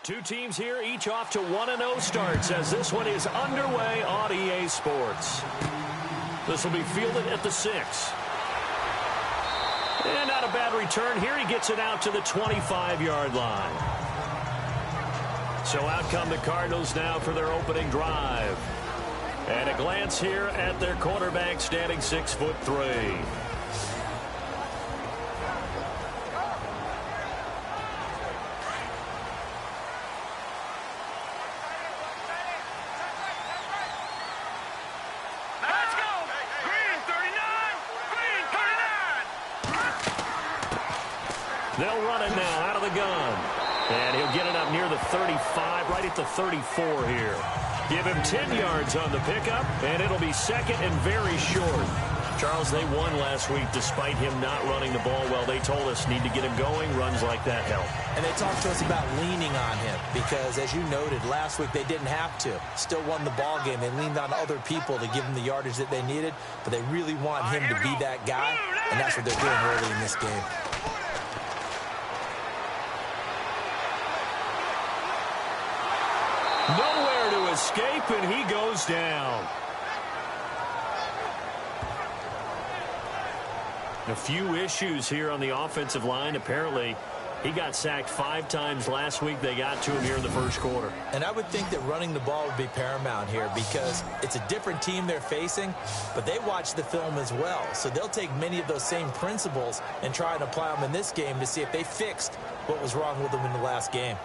Two teams here, each off to 1-0 starts as this one is underway on EA Sports. This will be fielded at the 6. And not a bad return here. He gets it out to the 25-yard line. So out come the Cardinals now for their opening drive. And a glance here at their quarterback standing 6'3". They'll run it now out of the gun. And he'll get it up near the 35, right at the 34 here. Give him 10 yards on the pickup, and it'll be second and very short. Charles, they won last week despite him not running the ball well. They told us need to get him going. Runs like that help. And they talked to us about leaning on him because, as you noted, last week they didn't have to. Still won the ball game. They leaned on other people to give him the yardage that they needed, but they really want him to be that guy, and that's what they're doing early in this game. Nowhere to escape, and he goes down. A few issues here on the offensive line. Apparently, he got sacked 5 times last week. They got to him here in the first quarter. And I would think that running the ball would be paramount here because it's a different team they're facing, but they watch the film as well. So they'll take many of those same principles and try and apply them in this game to see if they fixed what was wrong with them in the last game.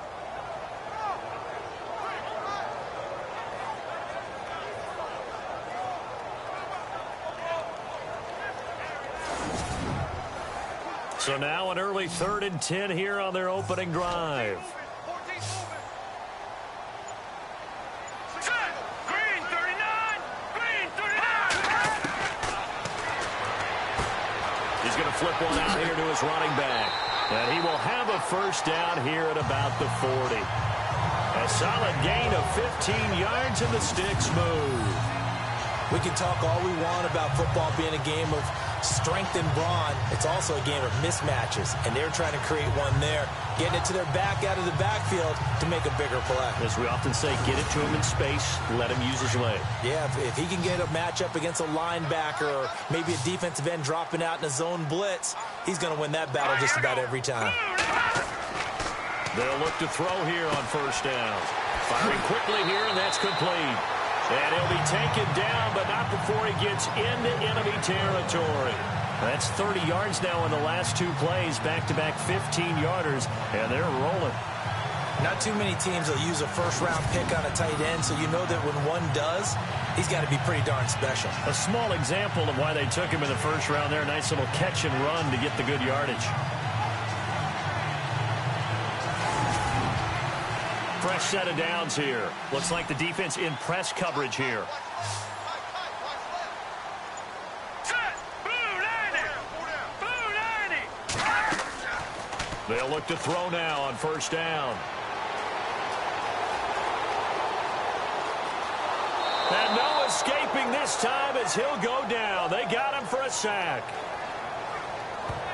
So now an early 3rd and 10 here on their opening drive. He's going to flip one out here to his running back. And he will have a first down here at about the 40. A solid gain of 15 yards and the sticks move. We can talk all we want about football being a game of strength and brawn. It's also a game of mismatches, and they're trying to create one there, getting it to their back out of the backfield to make a bigger play. As we often say, get it to him in space, let him use his leg. Yeah, if he can get a matchup against a linebacker or maybe a defensive end dropping out in a zone blitz, he's going to win that battle just about every time. They'll look to throw here on first down. Firing quickly here, and that's complete. And he'll be taken down, but not before he gets into enemy territory. That's 30 yards now in the last 2 plays, back-to-back 15-yarders, and they're rolling. Not too many teams will use a first-round pick on a tight end, so you know that when one does, he's got to be pretty darn special. A small example of why they took him in the first round there. Nice little catch and run to get the good yardage. Fresh set of downs here. Looks like the defense in press coverage here. They'll look to throw now on first down. And no escaping this time as he'll go down. They got him for a sack.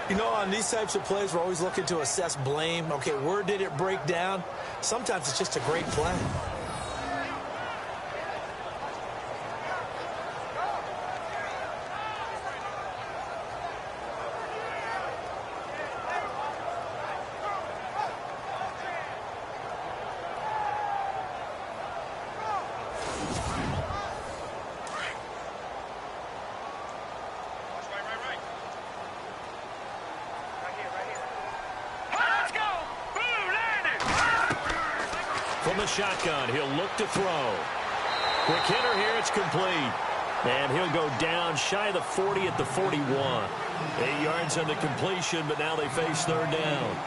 You know, on these types of plays, we're always looking to assess blame. Okay, where did it break down? Sometimes it's just a great play. From the shotgun, he'll look to throw. Quick hitter here, it's complete. And he'll go down shy of the 40 at the 41. 8 yards on the completion, but now they face third down.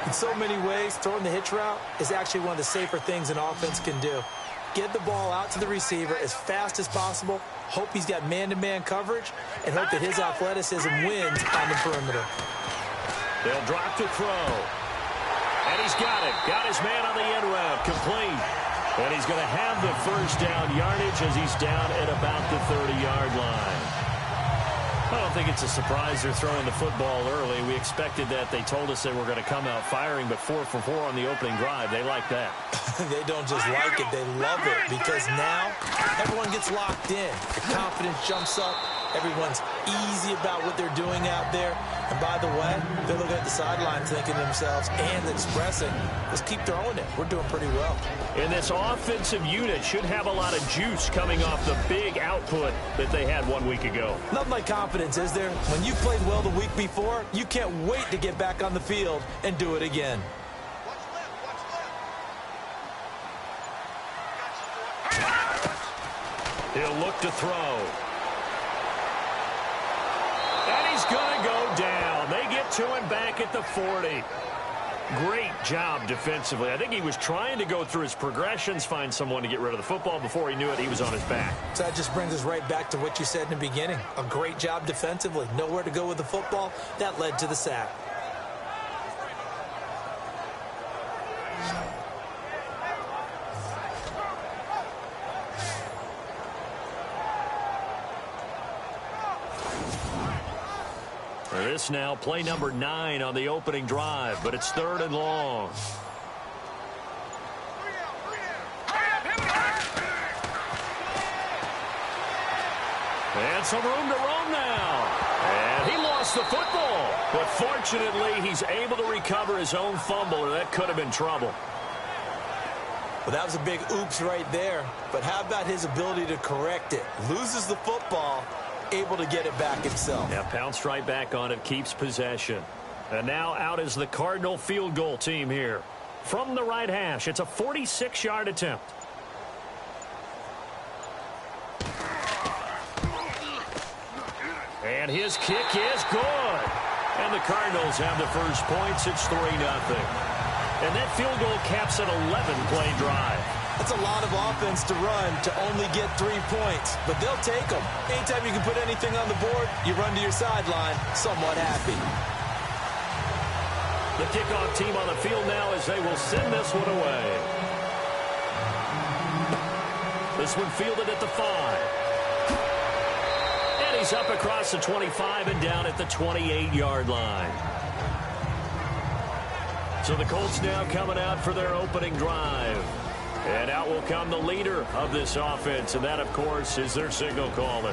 In so many ways, throwing the hitch route is actually one of the safer things an offense can do. Get the ball out to the receiver as fast as possible, hope he's got man-to-man coverage, and hope that his athleticism wins on the perimeter. They'll drop to throw. And he's got it. Got his man on the end route. Complete. And he's going to have the first down yardage as he's down at about the 30-yard line. I don't think it's a surprise they're throwing the football early. We expected that. They told us they were going to come out firing, but 4 for 4 on the opening drive. They like that. They don't just like it, they love it, because now everyone gets locked in. The confidence jumps up. Everyone's easy about what they're doing out there. And by the way, they're looking at the sideline thinking to themselves and expressing, let's keep throwing it. We're doing pretty well. And this offensive unit should have a lot of juice coming off the big output that they had 1 week ago. Nothing like confidence, is there? When you played well the week before, you can't wait to get back on the field and do it again. He'll look to throw. And he's going to go down. They get to him back at the 40. Great job defensively. I think he was trying to go through his progressions, find someone to get rid of the football. Before he knew it, he was on his back. So that just brings us right back to what you said in the beginning. A great job defensively. Nowhere to go with the football. That led to the sack. This now play number 9 on the opening drive, but it's 3rd and long. And some room to roam now. And he lost the football. But fortunately, he's able to recover his own fumble, or that could have been trouble. Well, that was a big oops right there. But how about his ability to correct it? Loses the football, able to get it back himself. Yeah, pounced right back on it, keeps possession. And now out is the Cardinal field goal team here. From the right hash, it's a 46-yard attempt. And his kick is good. And the Cardinals have the first points. It's 3-0. And that field goal caps an 11-play drive. That's a lot of offense to run to only get 3 points, but they'll take them. Anytime you can put anything on the board, you run to your sideline somewhat happy. The kickoff team on the field now as they will send this one away. This one fielded at the 5. And he's up across the 25 and down at the 28-yard line. So the Colts now coming out for their opening drive. And out will come the leader of this offense, and that, of course, is their signal caller.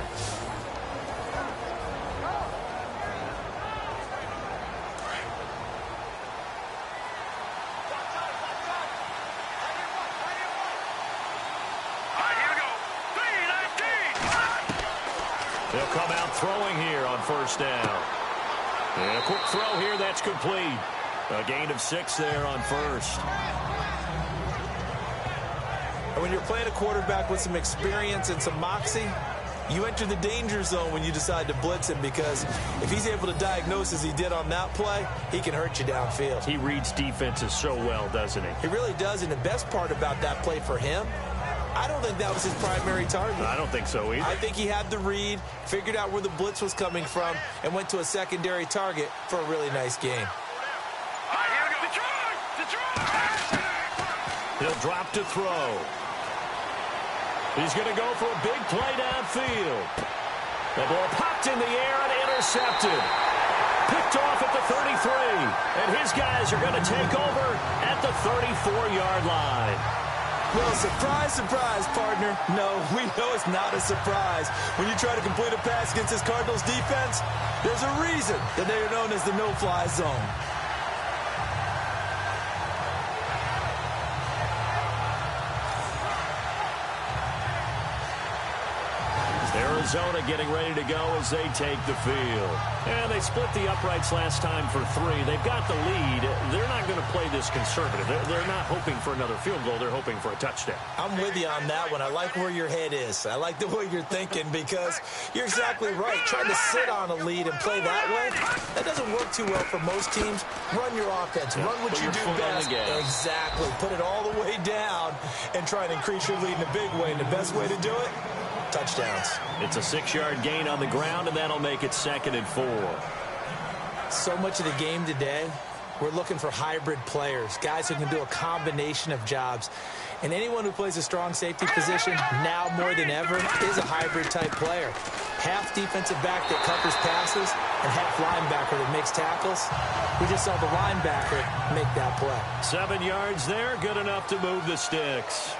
They'll come out throwing here on first down. And a quick throw here, that's complete. A gain of 6 there on first. When you're playing a quarterback with some experience and some moxie, you enter the danger zone when you decide to blitz him, because if he's able to diagnose as he did on that play, he can hurt you downfield. He reads defenses so well, doesn't he? He really does, and the best part about that play for him, I don't think that was his primary target. I don't think so either. I think he had the read, figured out where the blitz was coming from, and went to a secondary target for a really nice game. He'll drop to throw. He's going to go for a big play downfield. The ball popped in the air and intercepted. Picked off at the 33. And his guys are going to take over at the 34-yard line. Well, surprise, surprise, partner. No, we know it's not a surprise. When you try to complete a pass against this Cardinals defense, there's a reason that they are known as the no-fly zone. Arizona getting ready to go as they take the field. And they split the uprights last time for 3. They've got the lead. They're not going to play this conservative. They're not hoping for another field goal. They're hoping for a touchdown. I'm with you on that one. I like where your head is. I like the way you're thinking, because you're exactly right. Trying to sit on a lead and play that way, that doesn't work too well for most teams. Run your offense. Run what you do best. Exactly. Put it all the way down and try and increase your lead in a big way. And the best way to do it, touchdowns. It's a 6-yard gain on the ground, and that'll make it 2nd and 4. So much of the game today, we're looking for hybrid players, guys who can do a combination of jobs. And anyone who plays a strong safety position, now more than ever, is a hybrid type player. half defensive back that covers passes and half linebacker that makes tackles. We just saw the linebacker make that play. 7 yards there, good enough to move the sticks.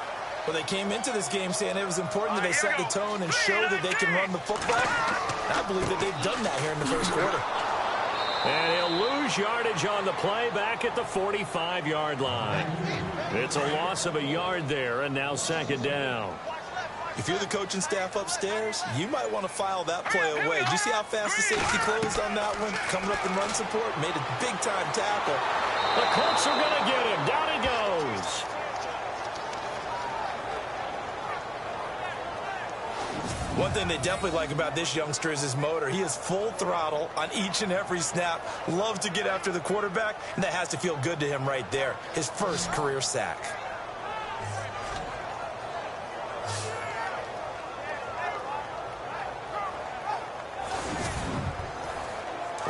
Well, they came into this game saying it was important that they set the tone and show that they can run the football. And I believe that they've done that here in the first quarter. And he'll lose yardage on the play back at the 45-yard line. It's a loss of a yard there, and now second down. If you're the coaching staff upstairs, you might want to file that play away. Did you see how fast the safety closed on that one? Coming up in run support, made a big-time tackle. The Colts are going to get him. Down he goes. One thing they definitely like about this youngster is his motor. He is full throttle on each and every snap. Loves to get after the quarterback, and that has to feel good to him right there. His first career sack.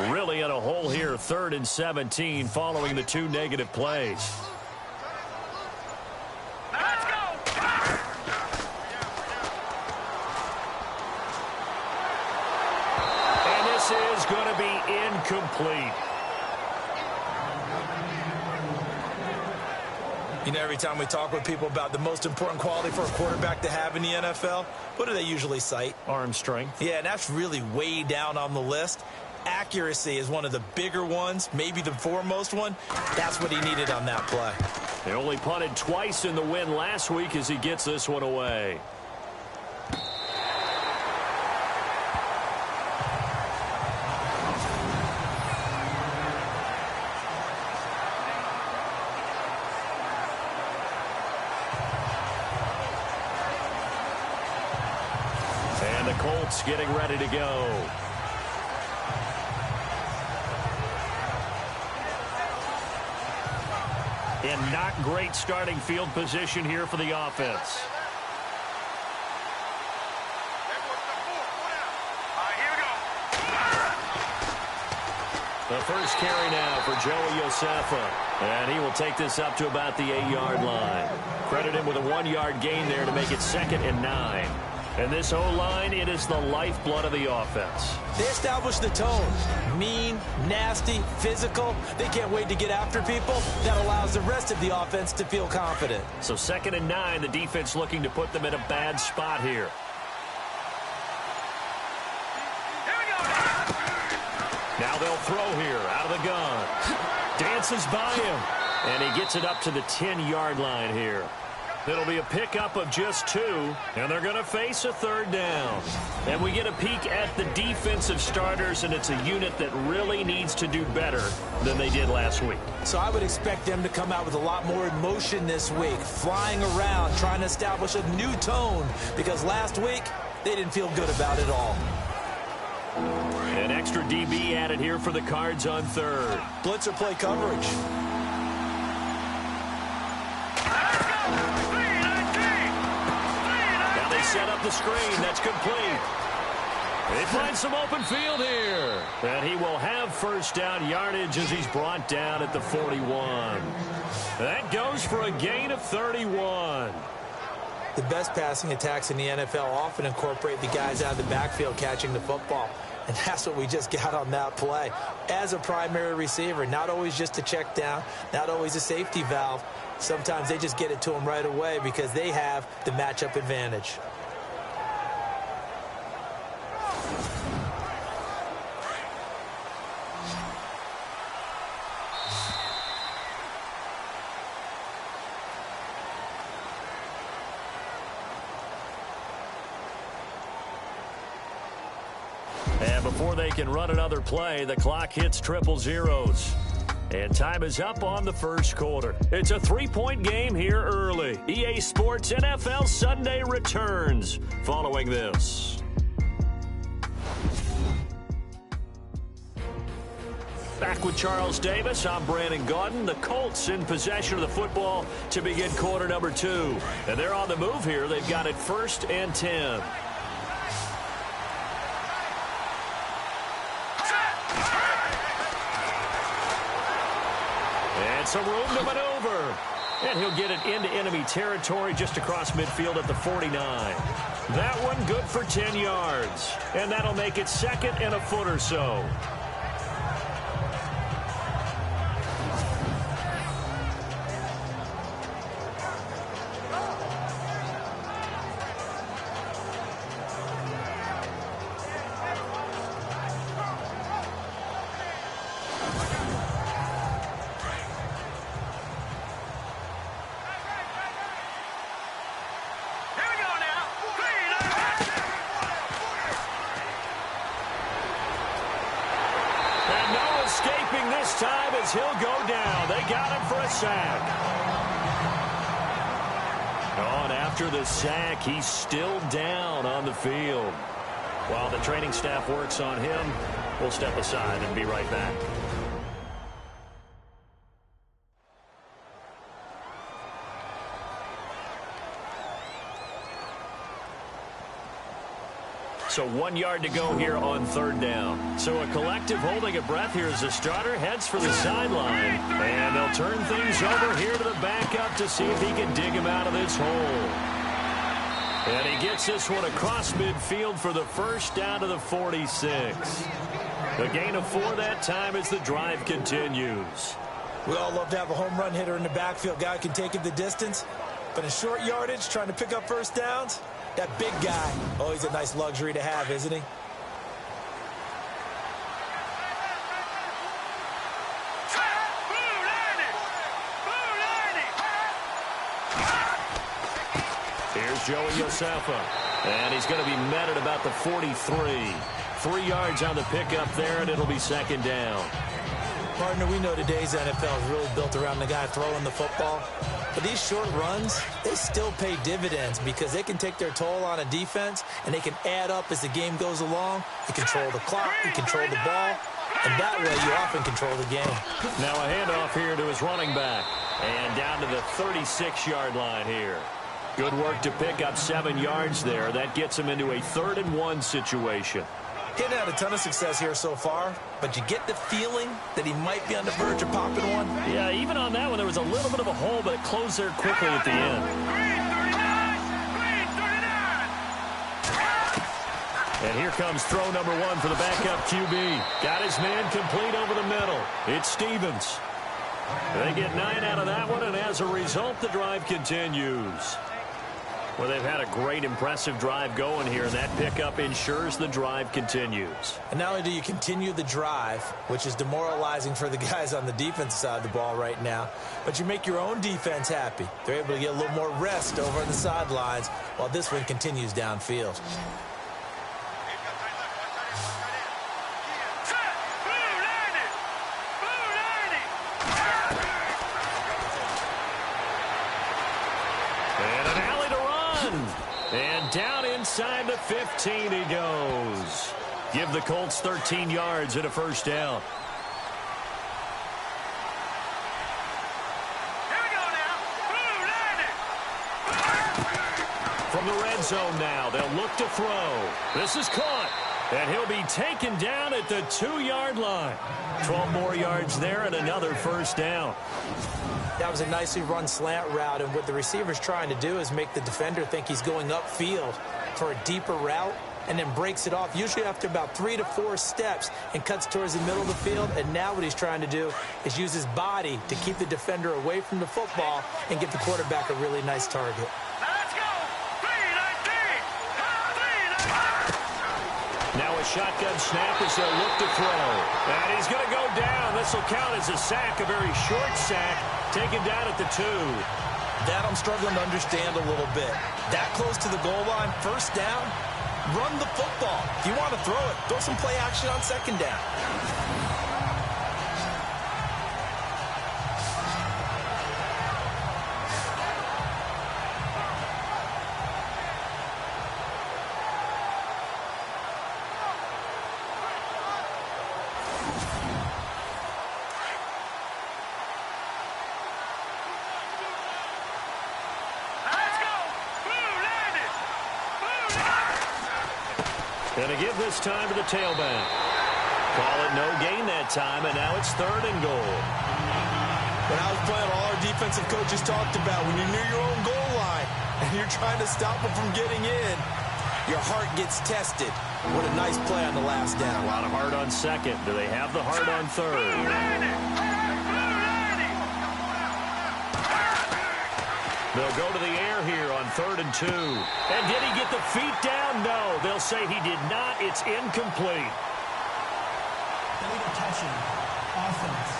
Really in a hole here, 3rd and 17 following the 2 negative plays. Is going to be incomplete. You know, every time we talk with people about the most important quality for a quarterback to have in the NFL, what do they usually cite? Arm strength. Yeah, and that's really way down on the list. Accuracy is one of the bigger ones, maybe the foremost one. That's what he needed on that play. They only punted twice in the win last week as he gets this one away. Colts getting ready to go. And not great starting field position here for the offense. The first carry now for Joey Josefa. And he will take this up to about the 8-yard line. Credit him with a 1-yard gain there to make it 2nd and 9. And this O-line, it is the lifeblood of the offense. They established the tone. Mean, nasty, physical. They can't wait to get after people. That allows the rest of the offense to feel confident. So 2nd and 9, the defense looking to put them in a bad spot here. Now they'll throw here out of the gun. Dances by him. And he gets it up to the 10-yard line here. It'll be a pickup of just 2, and they're going to face a 3rd down. And we get a peek at the defensive starters, and it's a unit that really needs to do better than they did last week. So I would expect them to come out with a lot more emotion this week, flying around, trying to establish a new tone, because last week they didn't feel good about it all. An extra DB added here for the Cards on 3rd. Blitzer play coverage. Set up the screen. That's complete. They find some open field here. And he will have first down yardage as he's brought down at the 41. That goes for a gain of 31. The best passing attacks in the NFL often incorporate the guys out of the backfield catching the football. And that's what we just got on that play. As a primary receiver, not always just a check down, not always a safety valve. Sometimes they just get it to them right away because they have the matchup advantage. And before they can run another play, the clock hits triple zeros. And time is up on the first quarter. It's a 3-point game here early. EA Sports NFL Sunday returns following this. Back with Charles Davis, I'm Brandon Gaudin. The Colts in possession of the football to begin quarter number 2. And they're on the move here. They've got it 1st and 10. And some room to maneuver. And he'll get it into enemy territory just across midfield at the 49. That one good for 10 yards. And that'll make it second and a foot or so. Escaping this time as he'll go down. They got him for a sack. Oh, and after the sack, he's still down on the field. While the training staff works on him, we'll step aside and be right back. So 1 yard to go here on third down. So a collective holding a breath here as the starter heads for the sideline. And they'll turn things over here to the backup to see if he can dig him out of this hole. And he gets this one across midfield for the first down to the 46. A gain of 4 that time as the drive continues. We all love to have a home run hitter in the backfield. Guy can take it the distance. But in short yardage, trying to pick up first downs, that big guy, oh, he's a nice luxury to have, isn't he? Here's Joey Josefa. And he's going to be met at about the 43. 3 yards on the pickup there, and it'll be second down. Partner, we know today's NFL is really built around the guy throwing the football. But these short runs, they still pay dividends because they can take their toll on a defense, and they can add up as the game goes along. You control the clock, you control the ball, and that way you often control the game. Now a handoff here to his running back, and down to the 36-yard line here. Good work to pick up 7 yards there. That gets him into a 3rd and 1 situation. He hadn't had a ton of success here so far, but you get the feeling that he might be on the verge of popping one. Yeah, even on that one, there was a little bit of a hole, but it closed there quickly at the end. And here comes throw number 1 for the backup QB. Got his man complete over the middle. It's Stevens. They get 9 out of that one, and as a result, the drive continues. Well, they've had a great, impressive drive going here, and that pickup ensures the drive continues. And not only do you continue the drive, which is demoralizing for the guys on the defensive side of the ball right now, but you make your own defense happy. They're able to get a little more rest over on the sidelines while this one continues downfield. And down inside the 15 he goes. Give the Colts 13 yards and a first down. Here we go now. From the red zone now, they'll look to throw. This is caught. And he'll be taken down at the 2-yard line. 12 more yards there and another first down. That was a nicely run slant route, and what the receiver's trying to do is make the defender think he's going upfield for a deeper route and then breaks it off, usually after about 3 to 4 steps, and cuts towards the middle of the field. And now what he's trying to do is use his body to keep the defender away from the football and give the quarterback a really nice target. Let's go. 3-19. Now a shotgun snap as they'll look to throw. And he's going to go down. This will count as a sack, a very short sack, taken down at the 2. That I'm struggling to understand a little bit. That close to the goal line, first down, run the football. If you want to throw it, throw some play action on second down. And to give this time to the tailback. Call it no gain that time, and now it's 3rd and goal. When I was playing, all our defensive coaches talked about when you're near your own goal line and you're trying to stop them from getting in, your heart gets tested. What a nice play on the last down. A lot of heart on second. Do they have the heart on third? They'll go to the air here on 3rd and 2. And did he get the feet down? No. They'll say he did not. It's incomplete. Offense.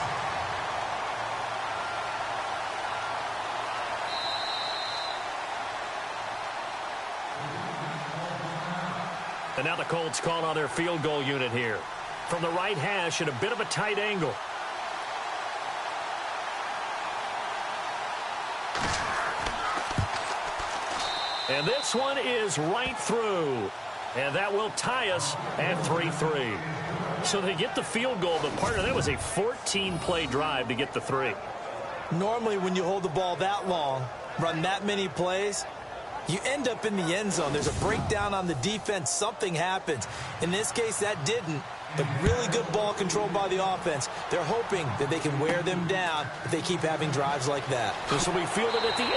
And now the Colts call on their field goal unit here. From the right hash at a bit of a tight angle. And this one is right through. And that will tie us at 3-3. So they get the field goal, but part of that was a 14-play drive to get the 3. Normally when you hold the ball that long, run that many plays, you end up in the end zone. There's a breakdown on the defense. Something happens. In this case, that didn't. But really good ball control by the offense. They're hoping that they can wear them down if they keep having drives like that. This will be fielded at the 8.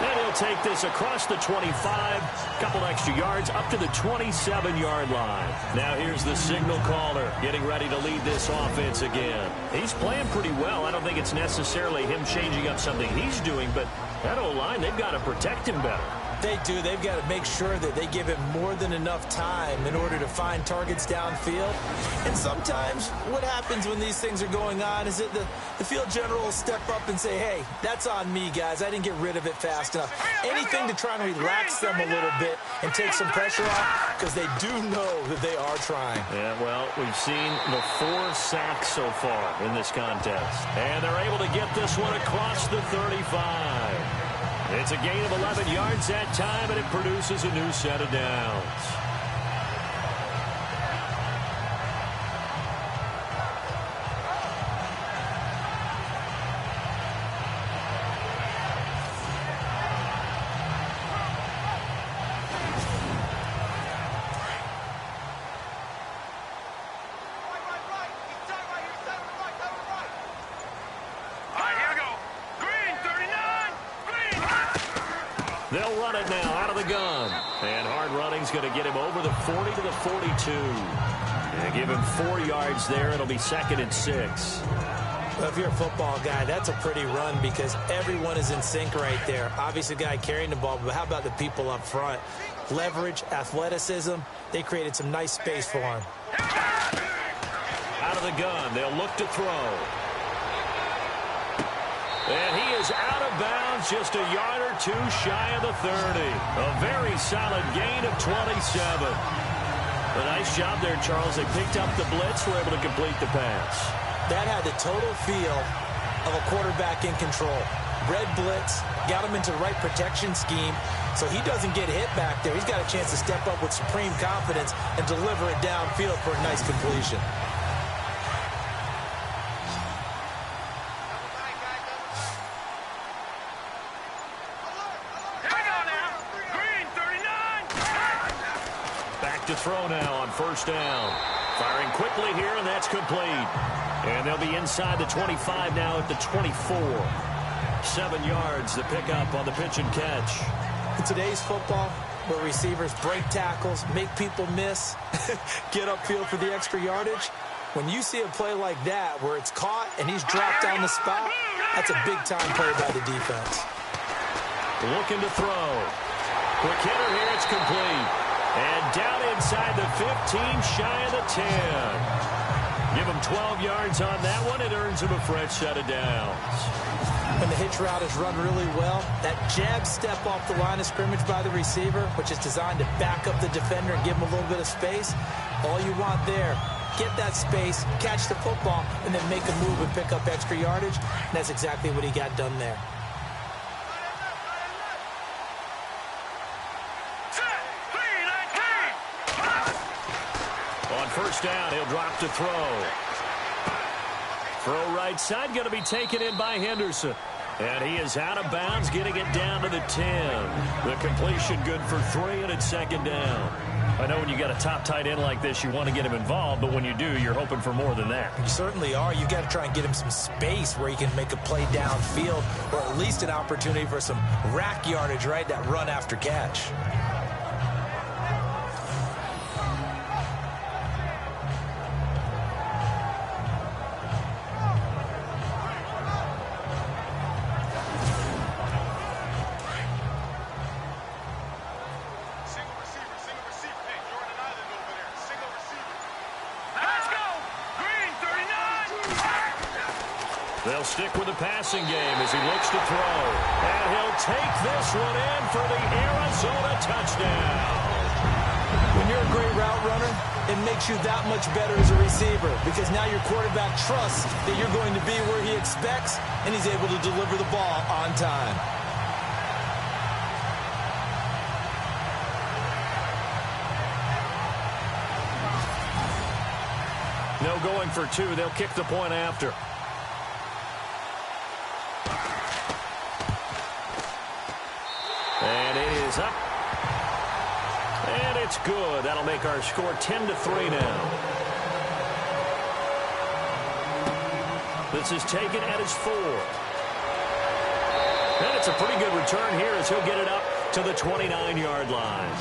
And he'll take this across the 25, couple extra yards, up to the 27-yard line. Now here's the signal caller getting ready to lead this offense again. He's playing pretty well. I don't think it's necessarily him changing up something he's doing, but that O-line, they've got to protect him better. They do. They've got to make sure that they give him more than enough time in order to find targets downfield. And sometimes what happens when these things are going on is that the field general will step up and say, hey, that's on me, guys. I didn't get rid of it fast enough. Anything to try and relax them a little bit and take some pressure off, because they do know that they are trying. Yeah, well, we've seen the 4 sacks so far in this contest. And they're able to get this one across the 35. It's a gain of 11 yards that time, and it produces a new set of downs. They'll run it now out of the gun. And hard running's going to get him over the 40 to the 42. And give him 4 yards there. It'll be 2nd and 6. Well, if you're a football guy, that's a pretty run because everyone is in sync right there. Obviously, the guy carrying the ball, but how about the people up front? Leverage, athleticism, they created some nice space for him. Out of the gun, they'll look to throw. And he is out of bounds, just a yard or 2 shy of the 30. A very solid gain of 27. A nice job there, Charles. They picked up the blitz, were able to complete the pass. That had the total feel of a quarterback in control. Red blitz, got him into the right protection scheme, so he doesn't get hit back there. He's got a chance to step up with supreme confidence and deliver it downfield for a nice completion. To throw now on 1st down. Firing quickly here, and that's complete. And they'll be inside the 25 now at the 24. 7 yards, the pickup on the pitch and catch. In today's football, where receivers break tackles, make people miss, get upfield for the extra yardage, when you see a play like that where it's caught and he's dropped on the spot, that's a big-time play by the defense. Looking to throw. Quick hitter here, it's complete. And down inside the 15, shy of the 10. Give him 12 yards on that one. It earns him a fresh set of downs. When the hitch route is run really well, that jab step off the line of scrimmage by the receiver, which is designed to back up the defender and give him a little bit of space, all you want there, get that space, catch the football, and then make a move and pick up extra yardage. And that's exactly what he got done there. On 1st down, he'll drop to throw. Throw right side, going to be taken in by Henderson. And he is out of bounds, getting it down to the 10. The completion good for 3, and it's 2nd down. I know when you got a top tight end like this, you want to get him involved, but when you do, you're hoping for more than that. You certainly are. You got to try and get him some space where he can make a play downfield, or at least an opportunity for some rack yardage, right? That run after catch. They'll stick with the passing game as he looks to throw. And he'll take this one in for the Arizona touchdown. When you're a great route runner, it makes you that much better as a receiver because now your quarterback trusts that you're going to be where he expects, and he's able to deliver the ball on time. No going for two. They'll kick the point after. And it is up. And it's good. That'll make our score 10-3 now. This is taken at his 4. And it's a pretty good return here as he'll get it up to the 29-yard line.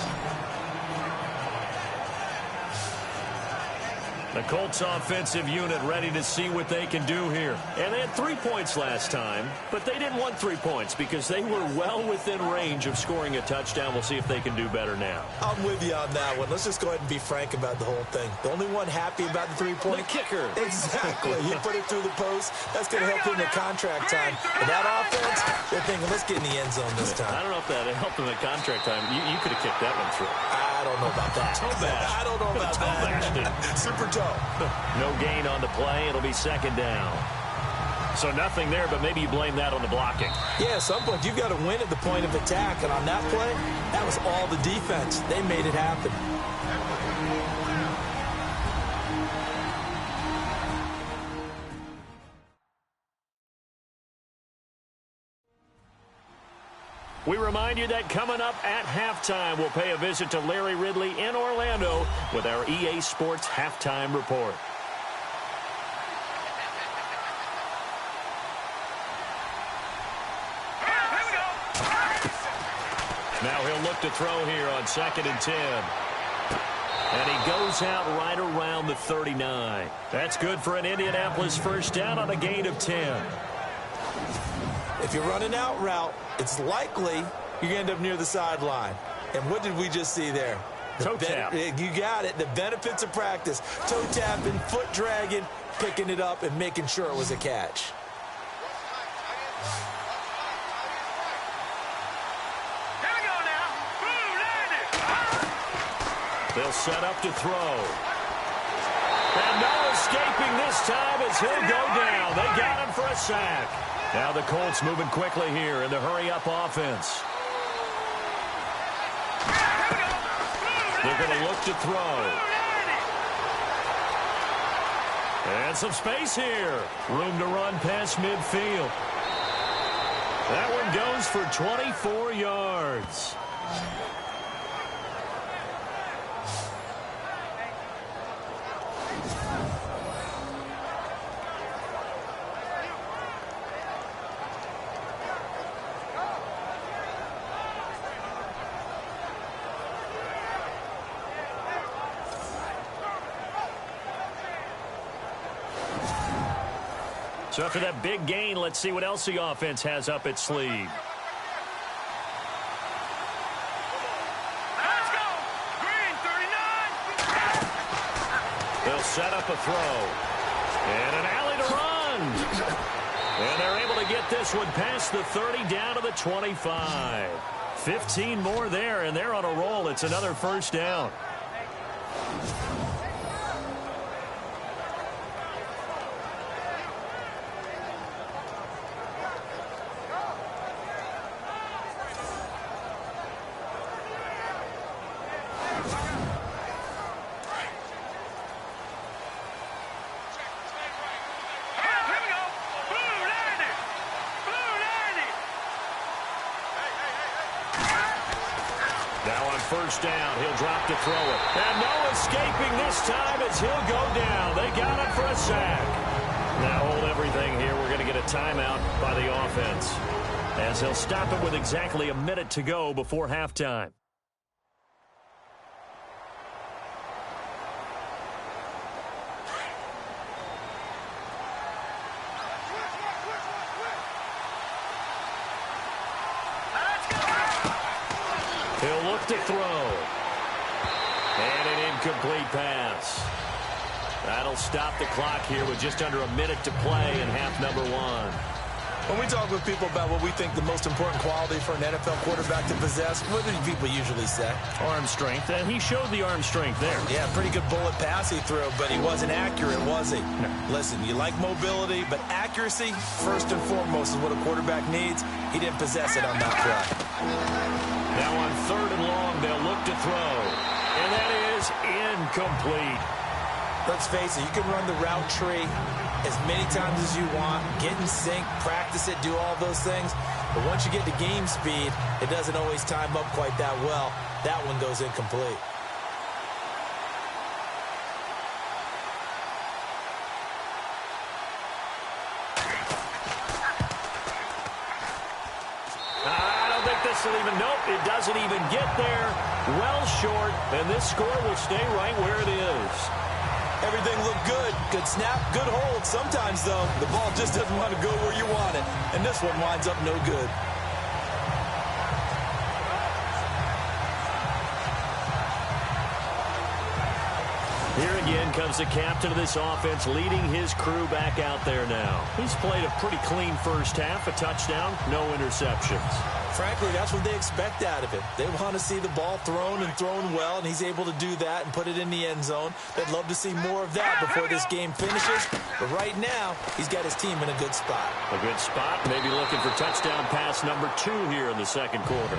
The Colts offensive unit ready to see what they can do here. And they had 3 points last time, but they didn't want 3 points because they were well within range of scoring a touchdown. We'll see if they can do better now. I'm with you on that one. Let's just go ahead and be frank about the whole thing. The only one happy about the 3-point? The kicker. Exactly. He put it through the post. That's going to help him in contract time. But that offense, they're thinking, let's get in the end zone this time. I don't know if that helped him in contract time. You could have kicked that one through. I don't know about that. Toe bash. I don't know about that. Super toe. No gain on the play. It'll be second down. So nothing there, but maybe you blame that on the blocking. Yeah, at some point, you've got to win at the point of attack. And on that play, that was all the defense. They made it happen. We remind you that coming up at halftime, we'll pay a visit to Larry Ridley in Orlando with our EA Sports Halftime Report. Now he'll look to throw here on 2nd and 10. And he goes out right around the 39. That's good for an Indianapolis first down on a gain of 10. If you're running out route, it's likely you're going to end up near the sideline. And what did we just see there? Toe tap. You got it. The benefits of practice. Toe tapping, foot dragging, picking it up, and making sure it was a catch. They'll set up to throw. And no escaping this time as he'll go down. They got him for a sack. Now the Colts moving quickly here in the hurry-up offense. They're going to look to throw. And some space here. Room to run past midfield. That one goes for 24 yards. So after that big gain, let's see what else the offense has up its sleeve. Let's go! Green, 39! They'll set up a throw. And an alley to run. And they're able to get this one past the 30 down to the 25. 15 more there, and they're on a roll. It's another first down. First down, he'll drop to throw it. And no escaping this time as he'll go down. They got him for a sack. Now hold everything here. We're going to get a timeout by the offense as he'll stop it with exactly a minute to go before halftime. He'll look to throw. And an incomplete pass. That'll stop the clock here with just under a minute to play in half number 1. When we talk with people about what we think the most important quality for an NFL quarterback to possess, what do people usually say? Arm strength, and he showed the arm strength there. Yeah, pretty good bullet pass he threw, but he wasn't accurate, was he? No. Listen, you like mobility, but accuracy, first and foremost, is what a quarterback needs. He didn't possess it on that play. Now on 3rd and long, they'll look to throw, and that is incomplete. Let's face it, you can run the route tree as many times as you want, get in sync, practice it, do all those things. But once you get to game speed, it doesn't always time up quite that well. That one goes incomplete. I don't think this will even, nope, it doesn't even get there. Well short, and this score will stay right where it is. Everything looked good. Good snap, good hold. Sometimes, though, the ball just doesn't want to go where you want it. And this one winds up no good. Here again comes the captain of this offense, leading his crew back out there now. He's played a pretty clean first half, a touchdown, no interceptions. Frankly, that's what they expect out of him. They want to see the ball thrown and thrown well, and he's able to do that and put it in the end zone. They'd love to see more of that before this game finishes. But right now, he's got his team in a good spot. A good spot, maybe looking for touchdown pass number 2 here in the second quarter.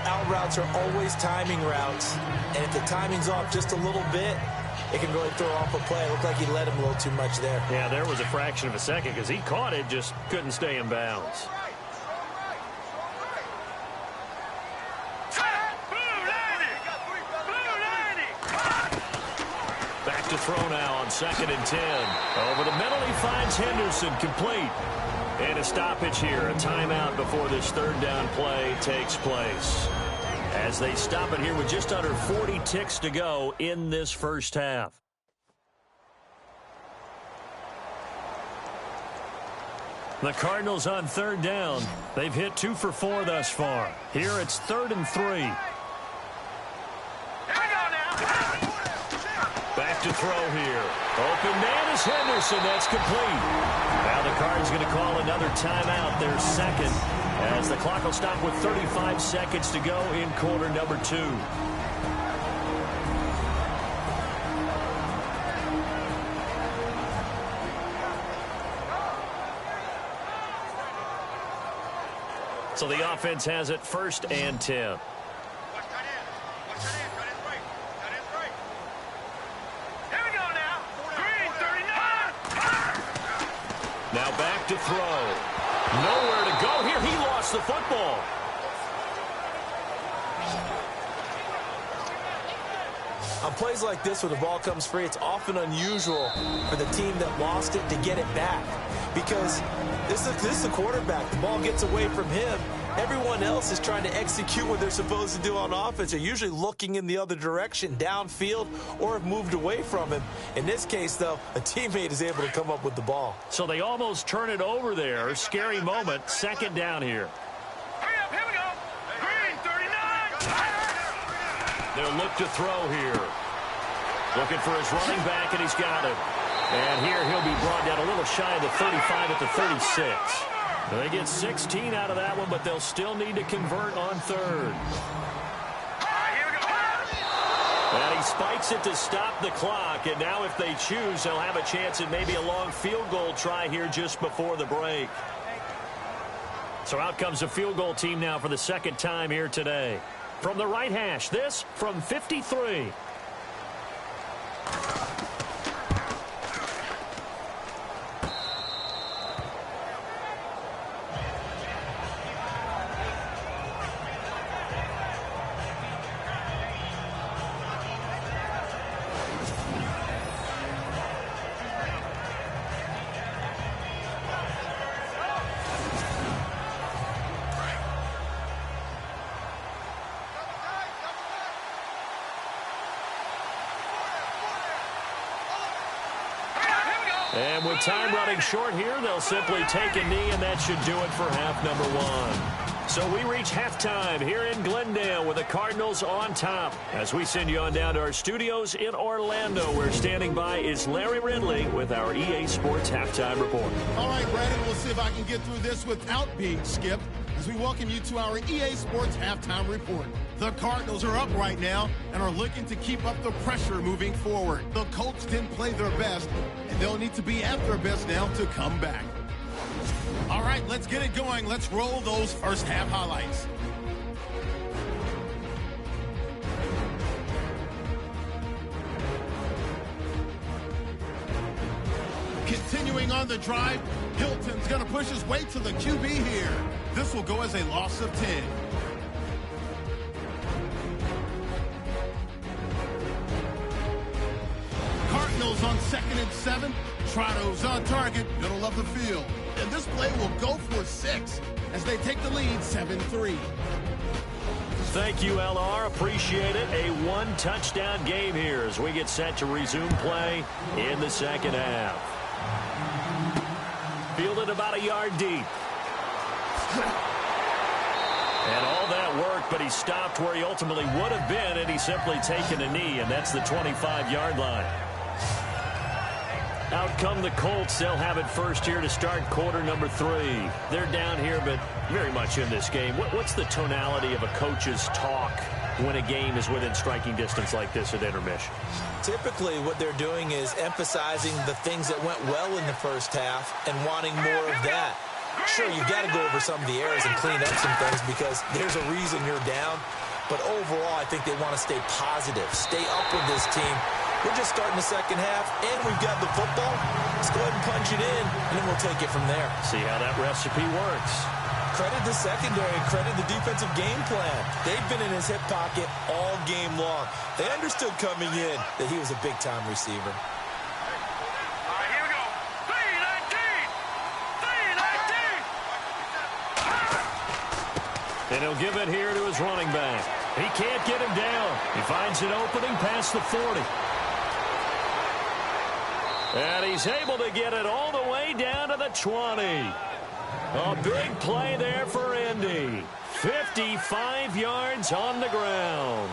Out routes are always timing routes, and if the timing's off just a little bit, it can really throw off a play. It looked like he let him a little too much there. Yeah, there was a fraction of a second because he caught it, just couldn't stay in bounds. Back to throw now on 2nd and 10. Over the middle, he finds Henderson, complete. And a stoppage here, a timeout before this 3rd down play takes place. As they stop it here with just under 40 ticks to go in this first half. The Cardinals on 3rd down. They've hit 2 for 4 thus far. Here it's 3rd and 3. Back to throw here. Open man is Henderson. That's complete. Now the Cards going to call another timeout, their second, as the clock will stop with 35 seconds to go in quarter number 2. So the offense has it 1st and 10. Now back to throw. Nowhere to go here. He lost the football. On plays like this where the ball comes free, it's often unusual for the team that lost it to get it back. Because this is the quarterback. The ball gets away from him. Everyone else is trying to execute what they're supposed to do on offense. They're usually looking in the other direction, downfield, or have moved away from him. In this case, though, a teammate is able to come up with the ball. So they almost turn it over there. Scary moment. 2nd down here. Hurry up, here we go. Green, 39. They'll look to throw here. Looking for his running back, and he's got it. And here he'll be brought down a little shy of the 35 at the 36. They get 16 out of that one, but they'll still need to convert on 3rd. And he spikes it to stop the clock, and now if they choose, they'll have a chance at maybe a long field goal try here just before the break. So out comes the field goal team now for the 2nd time here today. From the right hash, this from 53. And with time running short here, they'll simply take a knee, and that should do it for half number 1. So we reach halftime here in Glendale with the Cardinals on top. As we send you on down to our studios in Orlando, where standing by is Larry Ridley with our EA Sports Halftime Report. All right, Brandon, we'll see if I can get through this without being skipped as we welcome you to our EA Sports Halftime Report. The Cardinals are up right now and are looking to keep up the pressure moving forward. The Colts didn't play their best, and they'll need to be at their best now to come back. All right, let's get it going. Let's roll those first half highlights. Continuing on the drive, Hilton's going to push his way to the QB here. This will go as a loss of 10. Cardinals on 2nd and 7. Trotto's on target, middle of the field. And this play will go for 6 as they take the lead 7-3. Thank you, LR. Appreciate it. A one-touchdown game here as we get set to resume play in the second half. Fielded about a yard deep. And all that work, but he stopped where he ultimately would have been had he simply taken a knee, and that's the 25-yard line. Out come the Colts. They'll have it first here to start quarter number 3. They're down here, but very much in this game. What's the tonality of a coach's talk when a game is within striking distance like this at intermission? Typically, what they're doing is emphasizing the things that went well in the first half and wanting more of that. Sure, you've got to go over some of the errors and clean up some things because there's a reason you're down. But overall, I think they want to stay positive, stay up with this team. We're just starting the second half, and we've got the football. Let's go ahead and punch it in, and then we'll take it from there. See how that recipe works. Credit the secondary, credit the defensive game plan. They've been in his hip pocket all game long. They understood coming in that he was a big-time receiver. All right, here we go. 3-19. 3-19. And he'll give it here to his running back. He can't get him down. He finds an opening past the 40. And he's able to get it all the way down to the 20. A big play there for Indy. 55 yards on the ground.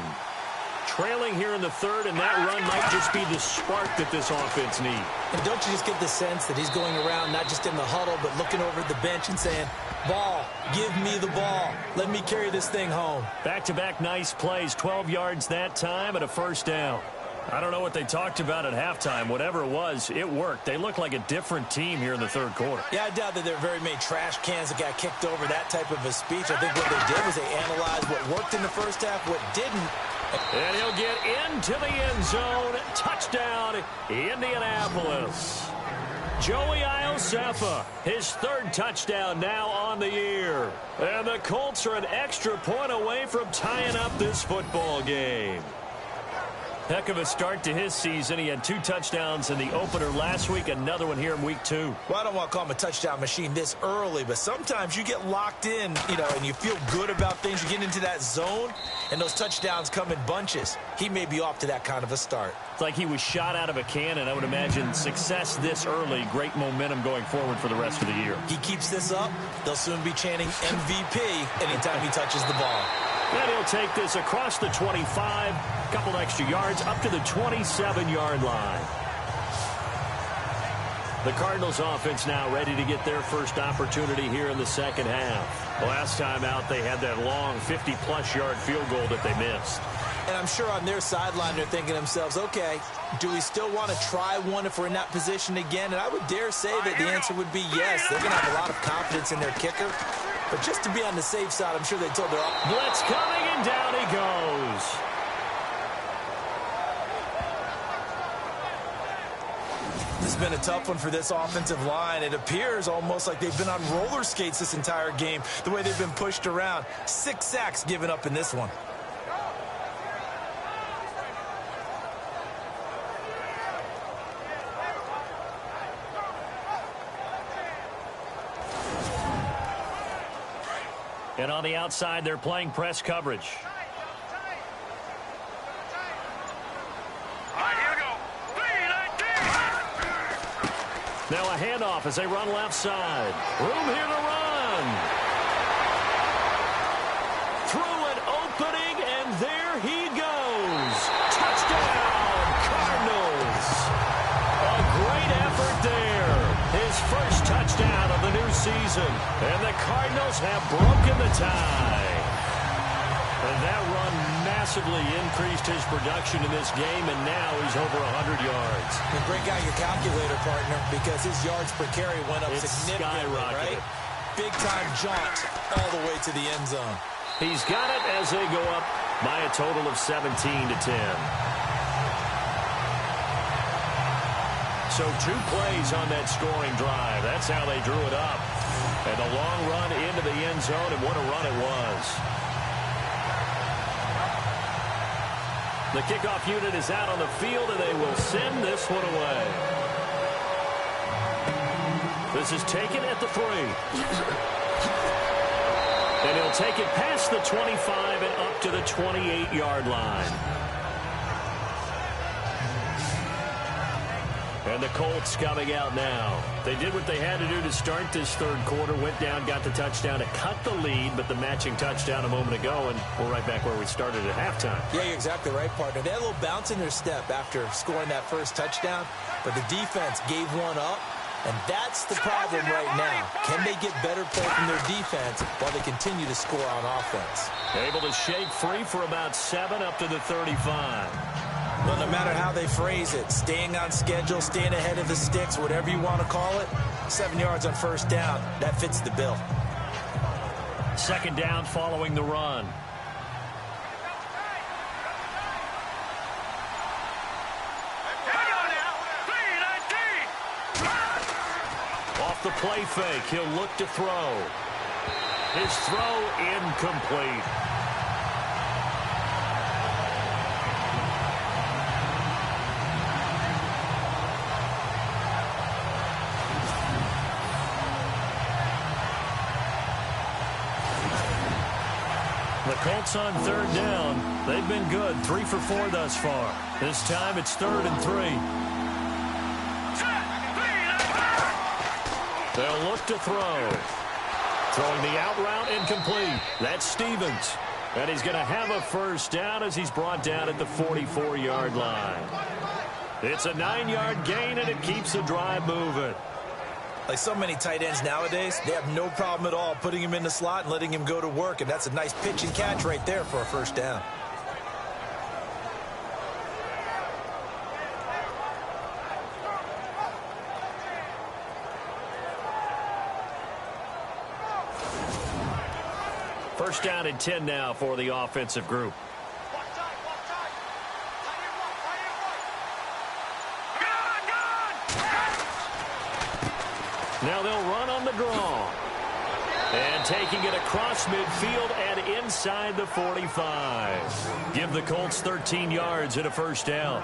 Trailing here in the third, and that run might just be the spark that this offense needs. And don't you just get the sense that he's going around not just in the huddle, but looking over at the bench and saying, ball, give me the ball. Let me carry this thing home. Back-to-back nice plays, 12 yards that time and a first down. I don't know what they talked about at halftime. Whatever it was, it worked. They look like a different team here in the third quarter. Yeah, I doubt that there are very many trash cans that got kicked over, that type of a speech. I think what they did was they analyzed what worked in the first half, what didn't. And he'll get into the end zone. Touchdown, Indianapolis. Joey Iosefa, his third touchdown now on the year. And the Colts are an extra point away from tying up this football game. Heck of a start to his season. He had 2 touchdowns in the opener last week, another one here in week 2. Well, I don't want to call him a touchdown machine this early, but sometimes you get locked in, and you feel good about things. You get into that zone, and those touchdowns come in bunches. He may be off to that kind of a start. It's like he was shot out of a cannon. I would imagine success this early, great momentum going forward for the rest of the year. He keeps this up, they'll soon be chanting MVP anytime he touches the ball. And he'll take this across the 25, a couple extra yards, up to the 27-yard line. The Cardinals offense now ready to get their first opportunity here in the second half. Last time out, they had that long 50-plus yard field goal that they missed. And I'm sure on their sideline they're thinking to themselves, okay, do we still want to try one if we're in that position again? And I would dare say that the answer would be yes. They're going to have a lot of confidence in their kicker. But just to be on the safe side, I'm sure they told their blitz coming, and down he goes. It's been a tough one for this offensive line. It appears almost like they've been on roller skates this entire game, the way they've been pushed around. 6 sacks given up in this one. And on the outside, they're playing press coverage. All right, here we go. 3-19. Now a handoff as they run left side. Room here to run. there he goes. Touchdown, Cardinals. A great effort there. His first touchdown of the new season. And the Cardinals have broken the tie. And that run massively increased his production in this game, and now he's over 100 yards. And break out your calculator, partner, because his yards per carry went up significantly, skyrocketed. right? Big-time jaunt all the way to the end zone. He's got it as they go up by a total of 17-10. So 2 plays on that scoring drive. That's how they drew it up. And a long run into the end zone, and what a run it was. The kickoff unit is out on the field, and they will send this one away. This is taken at the 3. And he'll take it past the 25 and up to the 28-yard line. And the Colts coming out now. They did what they had to do to start this third quarter. Went down, got the touchdown to cut the lead, but the matching touchdown a moment ago, and we're right back where we started at halftime. Yeah, you're exactly right, partner. They had a little bounce in their step after scoring that first touchdown, but the defense gave one up, and that's the problem right now. Can they get better play from their defense while they continue to score on offense? Able to shake free for about 7 up to the 35. Well, no matter how they phrase it, staying on schedule, staying ahead of the sticks, whatever you want to call it, 7 yards on first down, that fits the bill. Second down following the run. Off the play fake, he'll look to throw. His throw incomplete. The Colts on third down. They've been good, 3 for 4 thus far. This time it's 3rd and 3. They'll look to throw. Throwing the out route incomplete. That's Stevens. And he's going to have a first down as he's brought down at the 44-yard line. It's a 9-yard gain, and it keeps the drive moving. Like so many tight ends nowadays, they have no problem at all putting him in the slot and letting him go to work, and that's a nice pitch and catch right there for a first down. First down and 10 now for the offensive group. Now they'll run on the draw. And taking it across midfield and inside the 45. Give the Colts 13 yards and a first down.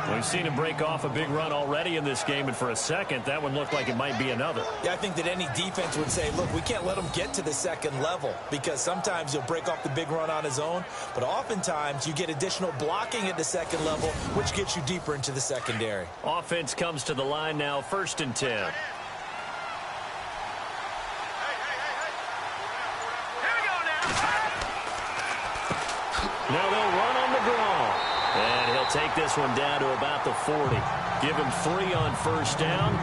We've seen him break off a big run already in this game, and for a second, that one looked like it might be another. Yeah, I think that any defense would say, look, we can't let him get to the second level, because sometimes he'll break off the big run on his own, but oftentimes you get additional blocking at the second level, which gets you deeper into the secondary. Offense comes to the line now, 1st and 10. Now they'll run on the draw. And he'll take this one down to about the 40. Give him 3 on first down.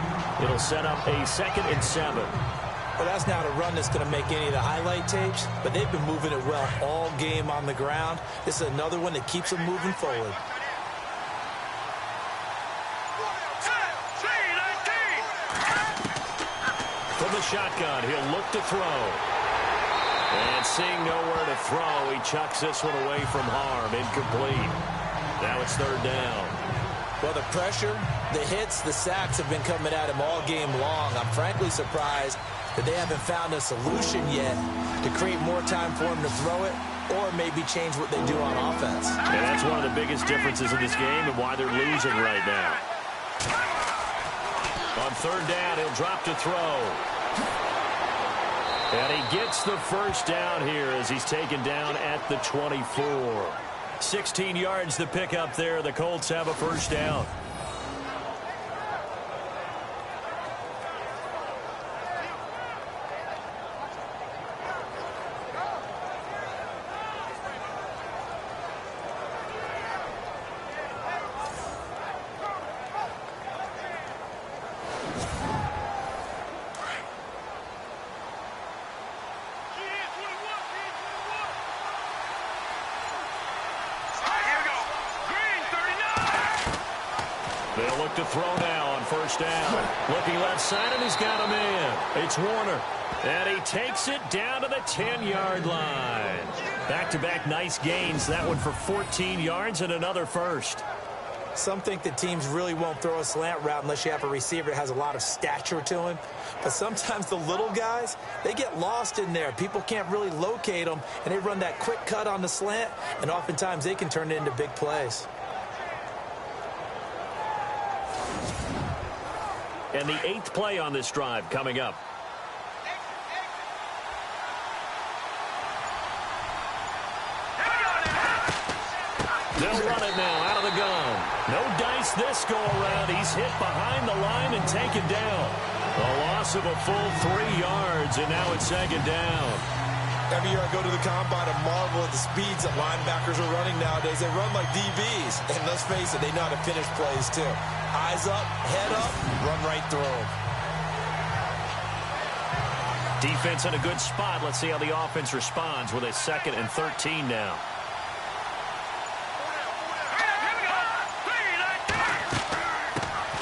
It'll set up a 2nd and 7. Well, that's not a run that's going to make any of the highlight tapes, but they've been moving it well all game on the ground. This is another one that keeps them moving forward. From the shotgun, he'll look to throw. And seeing nowhere to throw, he chucks this one away from harm. Incomplete. Now it's 3rd down. Well, the pressure, the hits, the sacks have been coming at him all game long. I'm frankly surprised that they haven't found a solution yet to create more time for him to throw it or maybe change what they do on offense. And that's one of the biggest differences in this game and why they're losing right now. On 3rd down, he'll drop to throw. And he gets the first down here as he's taken down at the 24. 16 yards to pick up there. The Colts have a first down. look to throw now on first down. Looking left side, and he's got a man. It's Warner. And he takes it down to the 10-yard line. Back-to-back nice gains. That one for 14 yards and another first. Some think that teams really won't throw a slant route unless you have a receiver that has a lot of stature to him. But sometimes the little guys, they get lost in there. People can't really locate them, and they run that quick cut on the slant, and oftentimes they can turn it into big plays. And the 8th play on this drive coming up. They'll run it now out of the gun. No dice this go-around. He's hit behind the line and taken down. A loss of a full 3 yards, and now it's second down. Every year I go to the combine and marvel at the speeds that linebackers are running nowadays. They run like DBs. And let's face it, they know how to finish plays too. Eyes up, head up, run right through them. Defense in a good spot. Let's see how the offense responds with a 2nd and 13 now.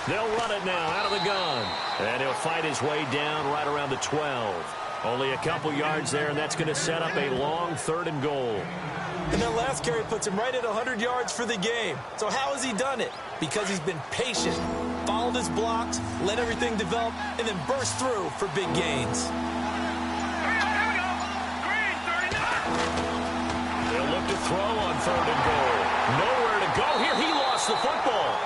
They'll run it now out of the gun. And he'll fight his way down right around the 12. Only a couple yards there, and that's going to set up a long 3rd and goal. And that last carry puts him right at 100 yards for the game. So how has he done it? Because he's been patient, followed his blocks, let everything develop, and then burst through for big gains. They'll look to throw on 3rd and goal. Nowhere to go here. He lost the football.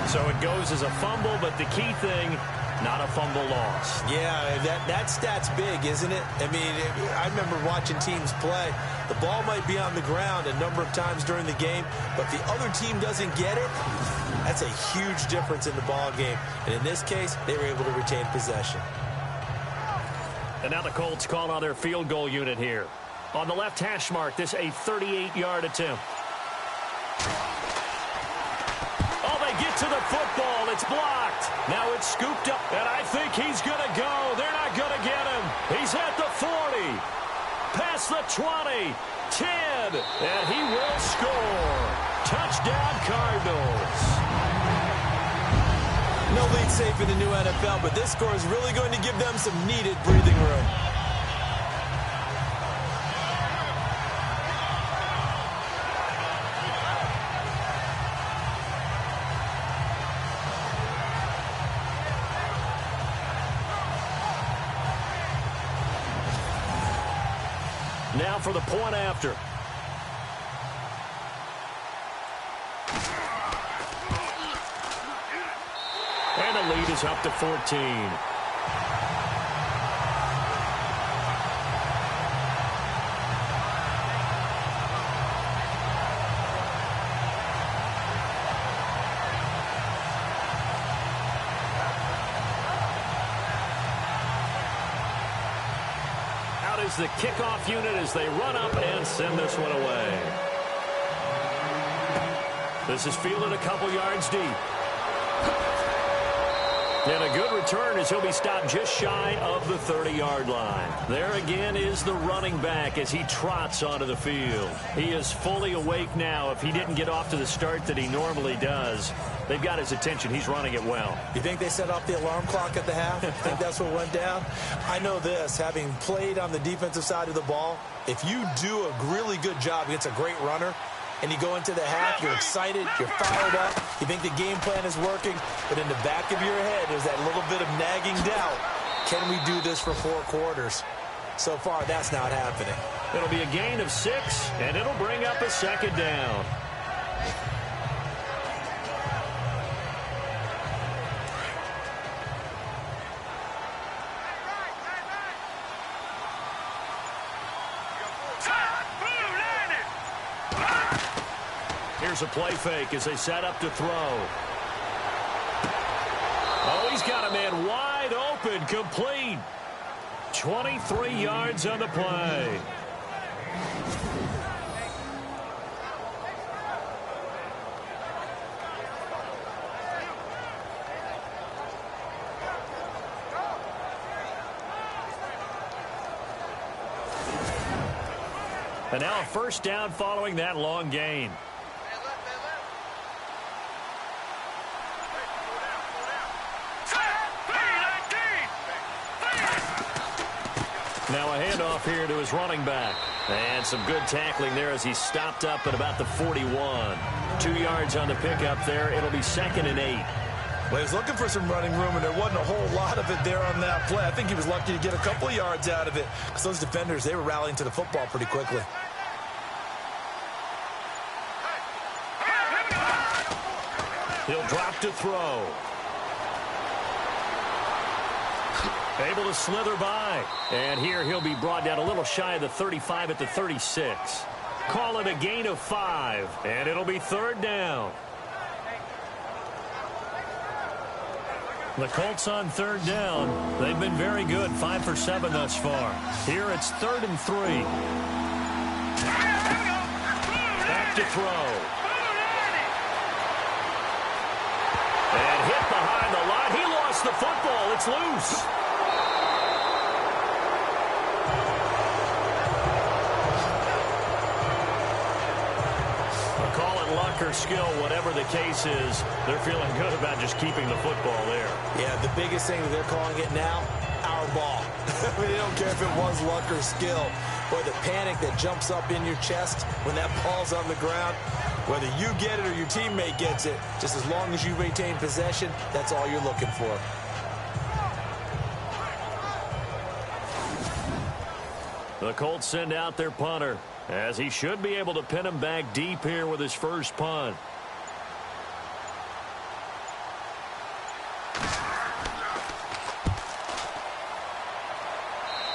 So it goes as a fumble, but the key thing, not a fumble loss. Yeah, that stat's big, isn't it? I mean, I remember watching teams play. The ball might be on the ground a number of times during the game, but if the other team doesn't get it, that's a huge difference in the ball game. And in this case, they were able to retain possession. And now the Colts call on their field goal unit here. On the left hash mark, this a 38-yard attempt. Get to the football. It's blocked. Now it's scooped up, and I think he's going to go. They're not going to get him. He's at the 40. Past the 20. 10. And he will score. Touchdown, Cardinals. No lead safe in the new NFL, but this score is really going to give them some needed breathing room. Now for the point after. And the lead is up to 14. Is the kickoff unit as they run up and send this one away. This is fielded a couple yards deep. And a good return as he'll be stopped just shy of the 30-yard line. There again is the running back as he trots onto the field. He is fully awake now. If he didn't get off to the start that he normally does, they've got his attention. He's running it well. You think they set off the alarm clock at the half? Think that's what went down? I know this, having played on the defensive side of the ball, if you do a really good job against a great runner, and you go into the half, you're excited, you're fired up, you think the game plan is working, but in the back of your head, there's that little bit of nagging doubt. Can we do this for 4 quarters? So far, that's not happening. It'll be a gain of 6, and it'll bring up a 2nd down. Here's a play fake as they set up to throw. Oh, he's got a man wide open, complete. 23 yards on the play. And now a first down following that long gain. Now a handoff here to his running back. And some good tackling there as he stopped up at about the 41. 2 yards on the pickup there. It'll be 2nd and 8. Well, he was looking for some running room, and there wasn't a whole lot of it there on that play. I think he was lucky to get a couple of yards out of it because those defenders, they were rallying to the football pretty quickly. He'll drop to throw. Able to slither by. And here he'll be brought down a little shy of the 35 at the 36. Call it a gain of 5. And it'll be 3rd down. The Colts on 3rd down. They've been very good. 5 for 7 thus far. Here it's 3rd and 3. Back to throw. And hit behind the line. He lost the football. It's loose. Luck or skill, whatever the case is, they're feeling good about just keeping the football there. Yeah, the biggest thing that they're calling it now, our ball. I mean, they don't care if it was luck or skill. Or the panic that jumps up in your chest when that ball's on the ground. Whether you get it or your teammate gets it, just as long as you retain possession, that's all you're looking for. The Colts send out their punter, as he should be able to pin him back deep here with his first punt.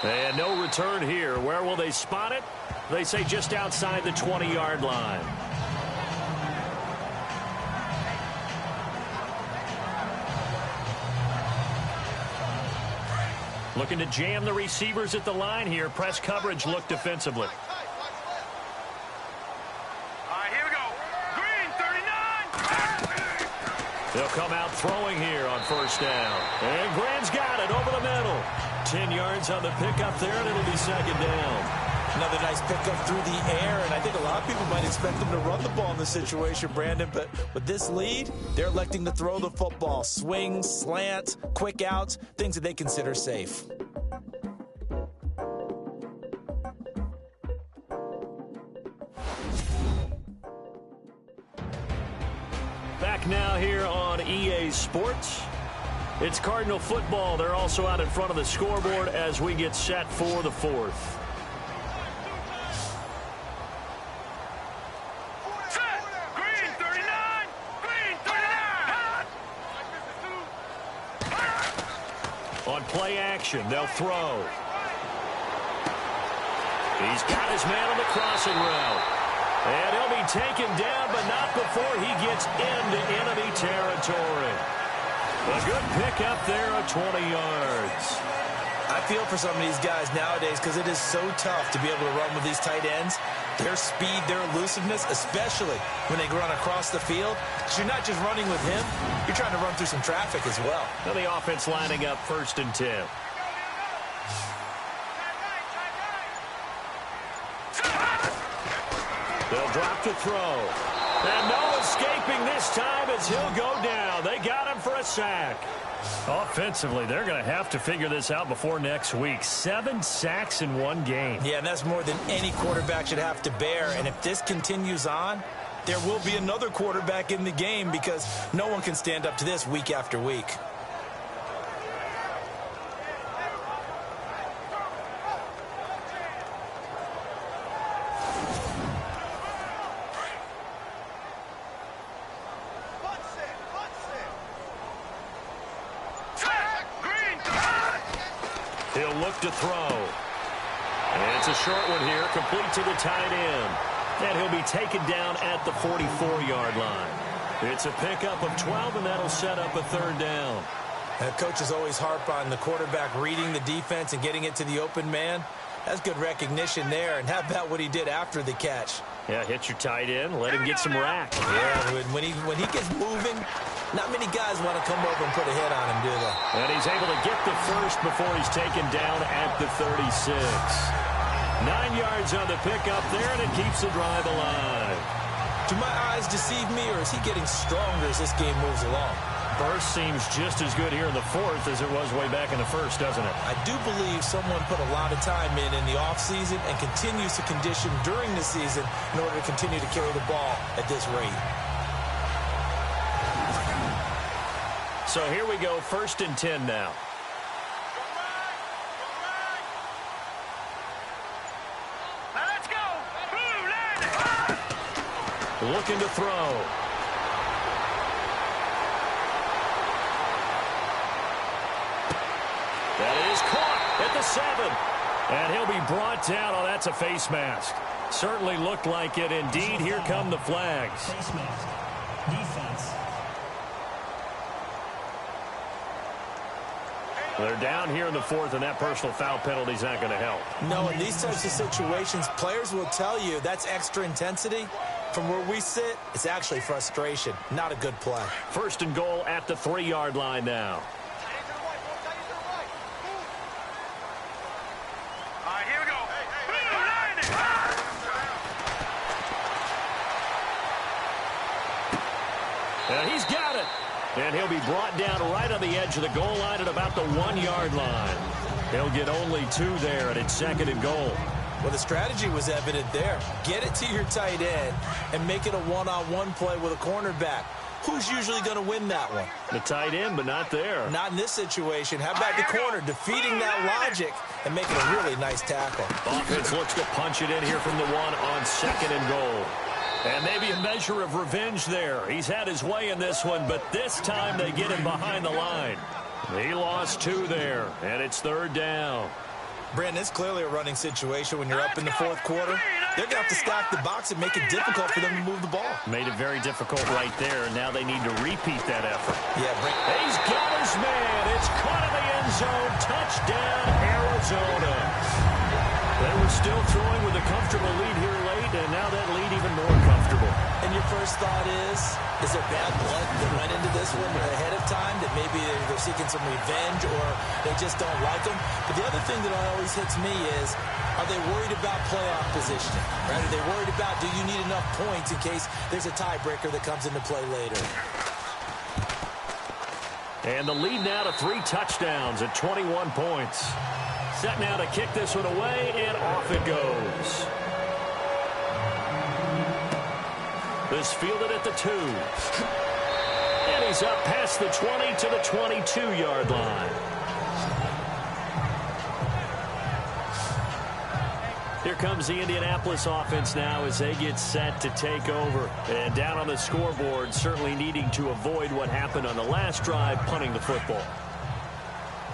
And no return here. Where will they spot it? They say just outside the 20-yard line. Looking to jam the receivers at the line here. Press coverage look defensively. All right, here we go. Green, 39. They'll come out throwing here on first down. And Graham's got it over the middle. 10 yards on the pickup there, and it'll be 2nd down. Another nice pickup through the air, and I think a lot of people might expect them to run the ball in this situation, Brandon, but with this lead, they're electing to throw the football. Swings, slants, quick outs, things that they consider safe. Back now here on EA Sports. It's Cardinal football. They're also out in front of the scoreboard as we get set for the 4th. Green, 39. Green, 39. On play action, they'll throw. He's got his man on the crossing route. And he'll be taken down, but not before he gets into enemy territory. A good pickup there of 20 yards. I feel for some of these guys nowadays because it is so tough to be able to run with these tight ends. Their speed, their elusiveness, especially when they run across the field. Because you're not just running with him, you're trying to run through some traffic as well. Now the offense lining up 1st and 10. They'll drop to throw. And no escaping this time as he'll go down. They got him for a sack. Offensively, they're going to have to figure this out before next week. 7 sacks in one game. Yeah, and that's more than any quarterback should have to bear. And if this continues on, there will be another quarterback in the game because no one can stand up to this week after week. He'll look to throw. And it's a short one here, complete to the tight end. And he'll be taken down at the 44-yard line. It's a pickup of 12, and that'll set up a 3rd down. And coaches always harp on the quarterback reading the defense and getting it to the open man. That's good recognition there. And how about what he did after the catch? Yeah, hit your tight end, let him get some rack. Yeah, when he gets moving, not many guys want to come over and put a hit on him, do they? And he's able to get the first before he's taken down at the 36. 9 yards on the pickup there, and it keeps the drive alive. Do my eyes deceive me, or is he getting stronger as this game moves along? Burst seems just as good here in the fourth as it was way back in the first, doesn't it? I do believe someone put a lot of time in the offseason and continues to condition during the season in order to continue to carry the ball at this rate. So here we go, 1st and 10 now. Let's go. Looking to throw. That is caught at the 7. And he'll be brought down. Oh, that's a face mask. Certainly looked like it. Indeed, here come the flags. Face mask. Defense. They're down here in the 4th, and that personal foul penalty is not going to help. No, in these types of situations, players will tell you that's extra intensity. From where we sit, it's actually frustration. Not a good play. 1st and goal at the 3-yard line now. All right, here we go. And he's got it. And he'll be brought down right on the edge of the goal line at about the 1-yard line. He'll get only 2 there, and it's 2nd and goal. Well, the strategy was evident there. Get it to your tight end and make it a one-on-one play with a cornerback. Who's usually going to win that one? The tight end, but not there. Not in this situation. How about the corner defeating that logic and making a really nice tackle? Offense looks to punch it in here from the 1 on 2nd and goal. And maybe a measure of revenge there. He's had his way in this one, but this time they get him behind the line. He lost 2 there, and it's 3rd down. Brandon, it's clearly a running situation when you're up in the 4th quarter. They're going to have to stack the box and make it difficult for them to move the ball. Made it very difficult right there, and now they need to repeat that effort. Yeah, he's got his man. It's caught in the end zone. Touchdown, Arizona. They were still throwing with a comfortable lead here late, and now that lead even more comfortable. And your first thought is there bad blood that went into this one ahead of time, that maybe they're seeking some revenge or they just don't like them? But the other thing that always hits me is, are they worried about playoff positioning? Right? Are they worried about, do you need enough points in case there's a tiebreaker that comes into play later? And the lead now to 3 touchdowns at 21 points. Set now to kick this one away, and off it goes. This fielded at the 2. And he's up past the 20 to the 22-yard line. Here comes the Indianapolis offense now as they get set to take over. And down on the scoreboard, certainly needing to avoid what happened on the last drive, punting the football.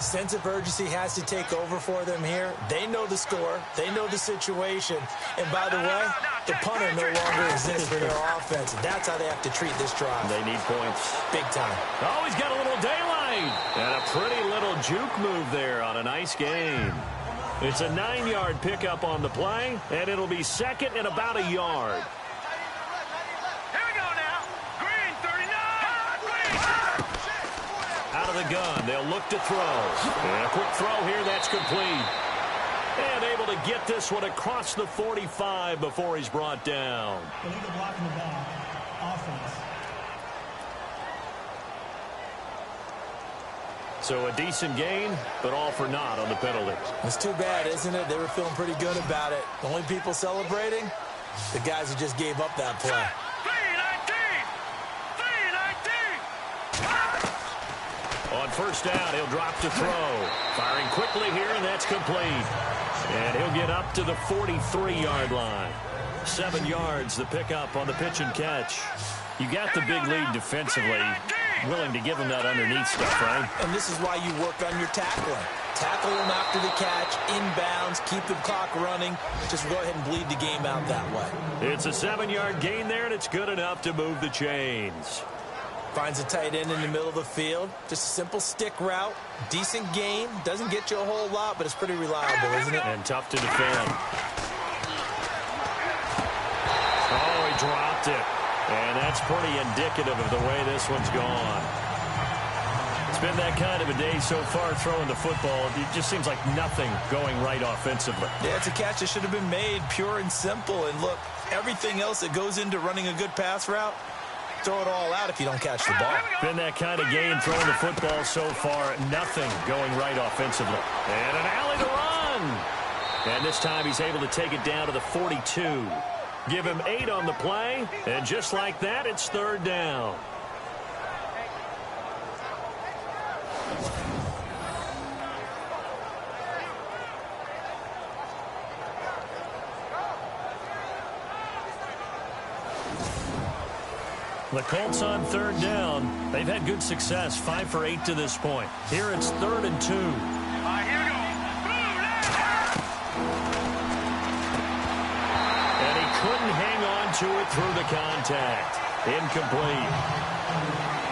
Sense of urgency has to take over for them here. They know the score. They know the situation. And by the way, the punter no longer exists for their offense. That's how they have to treat this drive. They need points. Big time. Oh, he's got a little daylight. And a pretty little juke move there on a nice game. It's a 9-yard pickup on the play, and it'll be 2nd and about a yard. Out of the gun, they'll look to throw. And a quick throw here, that's complete. And able to get this one across the 45 before he's brought down. Illegal block in the back. Offense. So a decent gain, but all for naught on the penalty. It's too bad, isn't it? They were feeling pretty good about it. The only people celebrating, the guys who just gave up that play. On 1st down, he'll drop to throw. Firing quickly here, and that's complete. And he'll get up to the 43-yard line. 7 yards, the pickup on the pitch and catch. You got the big lead defensively. Willing to give him that underneath stuff, right? And this is why you work on your tackling. Tackle him after the catch, inbounds, keep the clock running. Just go ahead and bleed the game out that way. It's a 7-yard gain there, and it's good enough to move the chains. Finds a tight end in the middle of the field. Just a simple stick route. Decent gain. Doesn't get you a whole lot, but it's pretty reliable, isn't it? And tough to defend. Oh, he dropped it. And that's pretty indicative of the way this one's gone. It's been that kind of a day so far throwing the football. It just seems like nothing going right offensively. Yeah, it's a catch that should have been made, pure and simple. And look, everything else that goes into running a good pass route, throw it all out if you don't catch the ball. Been that kind of game throwing the football so far. Nothing going right offensively. And an alley to run. And this time he's able to take it down to the 42. Give him 8 on the play. And just like that, it's 3rd down. The Colts on 3rd down. They've had good success, 5 for 8 to this point. Here it's 3rd and 2. Here we go. And he couldn't hang on to it through the contact. Incomplete.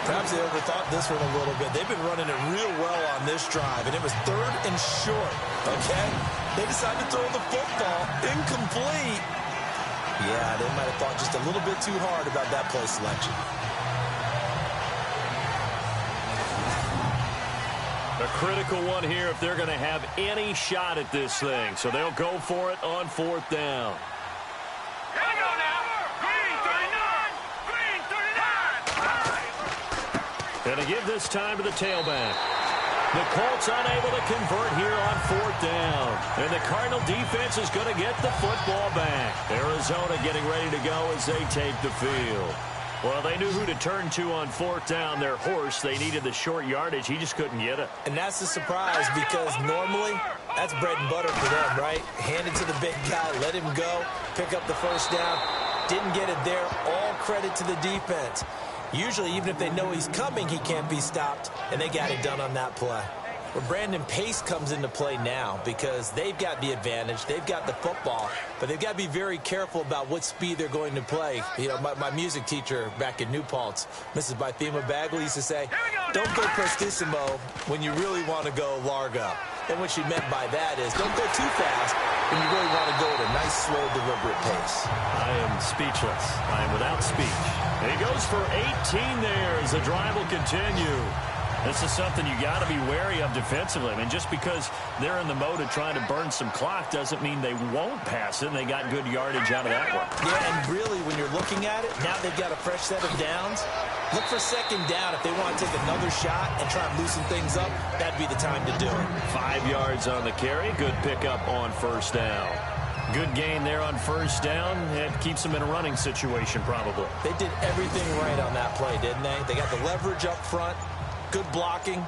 Perhaps they overthought this one a little bit. They've been running it real well on this drive, and it was 3rd and short, okay? They decided to throw the football. Incomplete. Yeah, they might have thought just a little bit too hard about that play selection. A critical one here if they're going to have any shot at this thing. So they'll go for it on 4th down. Here we go now. Green 39. Green 39. And to give this time to the tailback. The Colts unable to convert here on 4th down. And the Cardinal defense is going to get the football back. Arizona getting ready to go as they take the field. Well, they knew who to turn to on 4th down. Their horse, they needed the short yardage. He just couldn't get it. And that's the surprise because normally that's bread and butter for them, right? Hand it to the big guy, let him go, pick up the 1st down. Didn't get it there. All credit to the defense. Usually, even if they know he's coming, he can't be stopped, and they got it done on that play. Well, Brandon, pace comes into play now because they've got the advantage. They've got the football, but they've got to be very careful about what speed they're going to play. You know, my music teacher back in New Paltz, Mrs. Bythema Bagley, used to say, don't go prestissimo when you really want to go largo. And what she meant by that is don't go too fast when you really want to go at a nice, slow, deliberate pace. I am speechless. I am without speech. And he goes for 18 there as the drive will continue. This is something you got to be wary of defensively. I mean, just because they're in the mode of trying to burn some clock doesn't mean they won't pass it, and they got good yardage out of that one. Yeah, and really, when you're looking at it, now they've got a fresh set of downs. Look for 2nd down. If they want to take another shot and try and loosen things up, that'd be the time to do it. 5 yards on the carry. Good pickup on 1st down. Good gain there on 1st down. It keeps them in a running situation, probably. They did everything right on that play, didn't they? They got the leverage up front. Good blocking,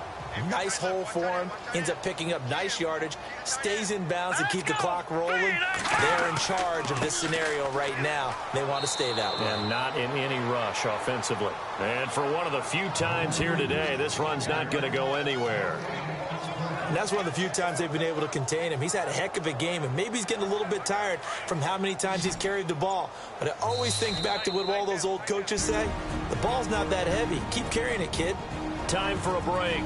nice hole for him, ends up picking up nice yardage, stays in bounds to keep the clock rolling. They're in charge of this scenario right now. They want to stay that way. And not in any rush offensively. And for one of the few times here today, this run's not going to go anywhere. And that's one of the few times they've been able to contain him. He's had a heck of a game, and maybe he's getting a little bit tired from how many times he's carried the ball. But I always think back to what all those old coaches say. The ball's not that heavy. Keep carrying it, kid. Time for a break.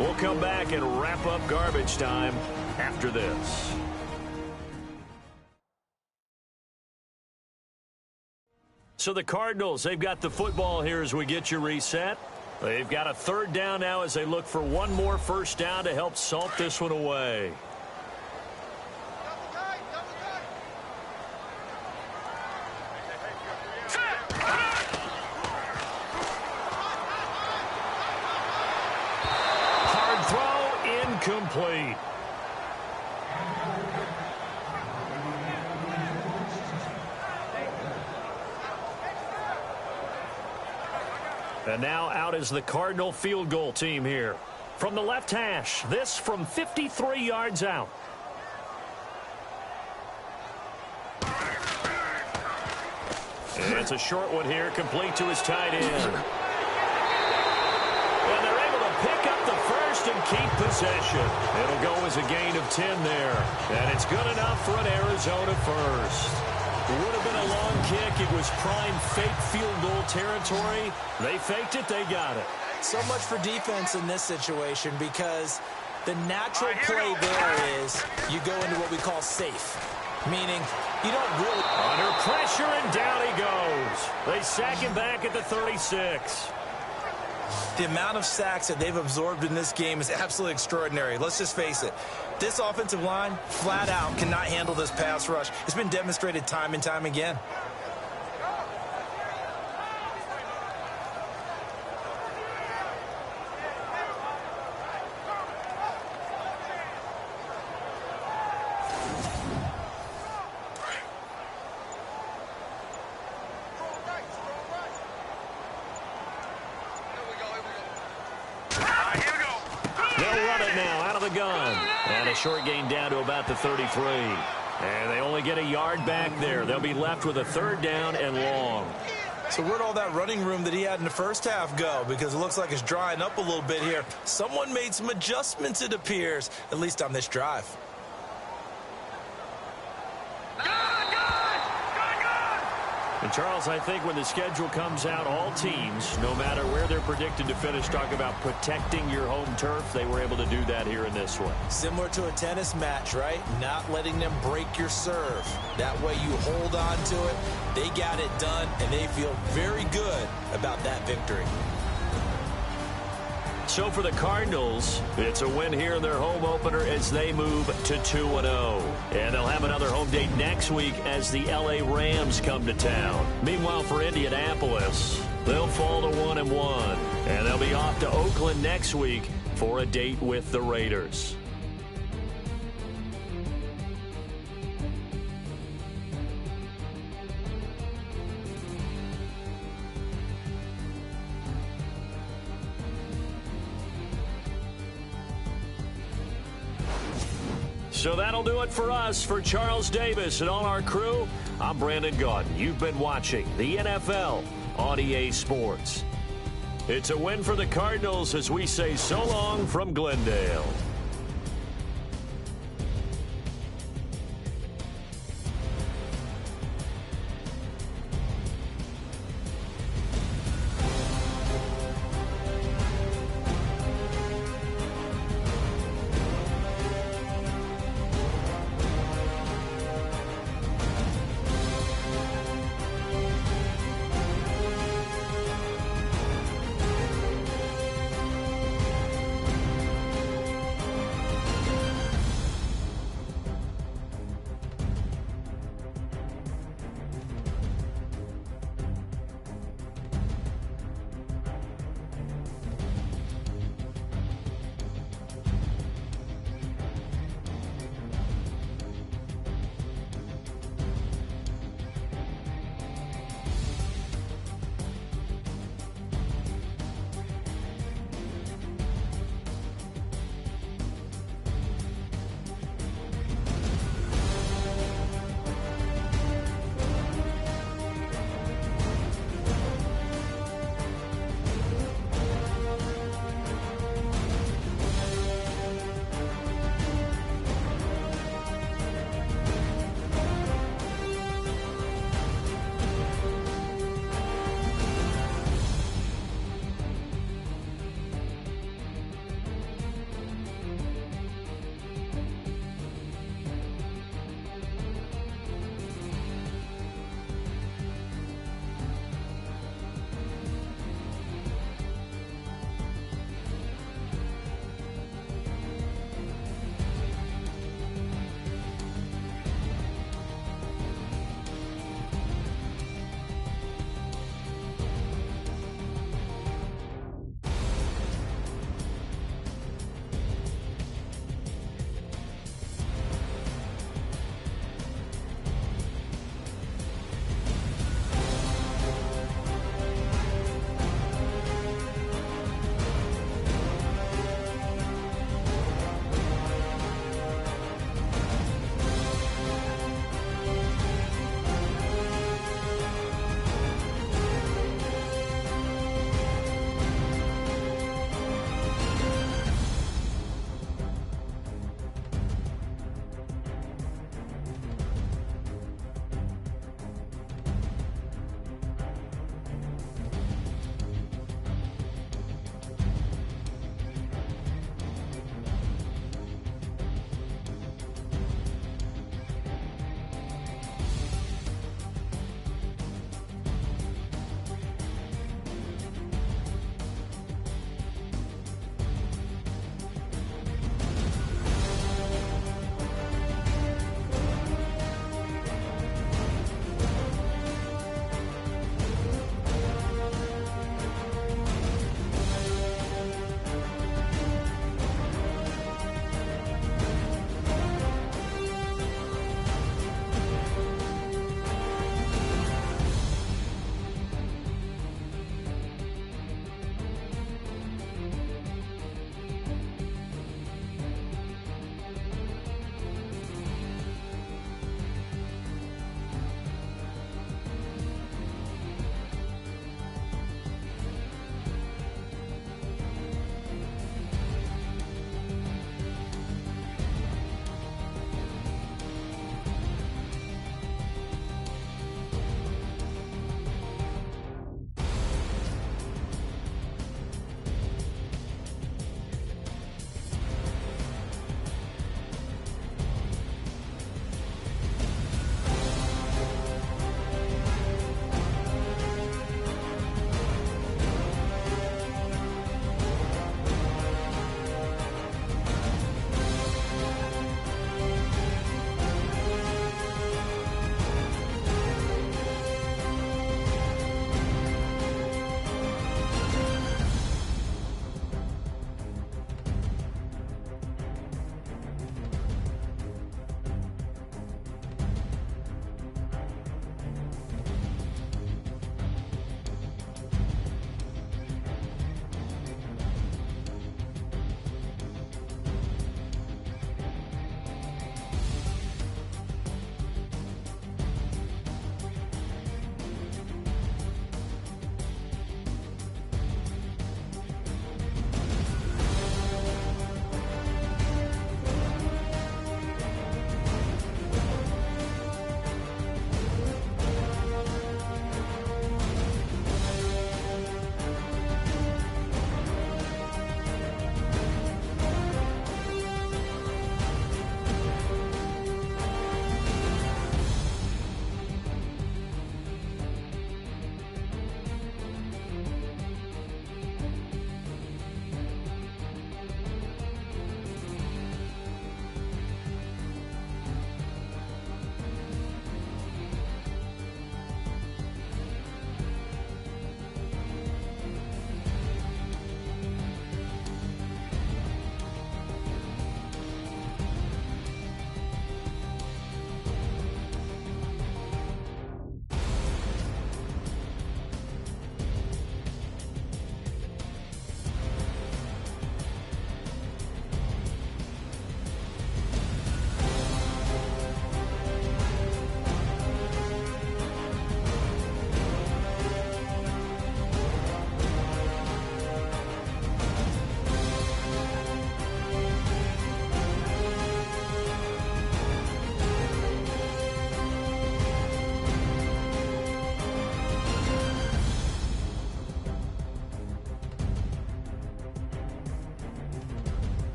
We'll come back and wrap up garbage time after this. So the Cardinals, they've got the football here as we get you reset. They've got a 3rd down now as they look for one more 1st down to help salt this one away. Complete. And now out is the Cardinal field goal team here. From the left hash, this from 53 yards out. And it's a short one here, complete to his tight end. And they're able to pick up the first and keep possession. It'll go as a gain of 10 there. And it's good enough for an Arizona first. It would have been a long kick. It was prime fake field goal territory. They faked it. They got it. So much for defense in this situation because the natural play there is you go into what we call safe, meaning you don't really... Under pressure, and down he goes. They sack him back at the 36. The amount of sacks that they've absorbed in this game is absolutely extraordinary. Let's just face it. This offensive line, flat out, cannot handle this pass rush. It's been demonstrated time and time again. Short gain down to about the 33. And they only get a yard back there. They'll be left with a 3rd down and long. So where'd all that running room that he had in the first half go? Because it looks like it's drying up a little bit here. Someone made some adjustments, it appears, at least on this drive. And Charles, I think when the schedule comes out, all teams, no matter where they're predicted to finish, talk about protecting your home turf. They were able to do that here in this one. Similar to a tennis match, right? Not letting them break your serve. That way you hold on to it. They got it done, and they feel very good about that victory. So for the Cardinals, it's a win here in their home opener as they move to 2-0. And they'll have another home date next week as the LA Rams come to town. Meanwhile, for Indianapolis, they'll fall to 1-1. And they'll be off to Oakland next week for a date with the Raiders. So that'll do it for us. For Charles Davis and all our crew, I'm Brandon Gaudin. You've been watching the NFL on EA Sports. It's a win for the Cardinals as we say so long from Glendale.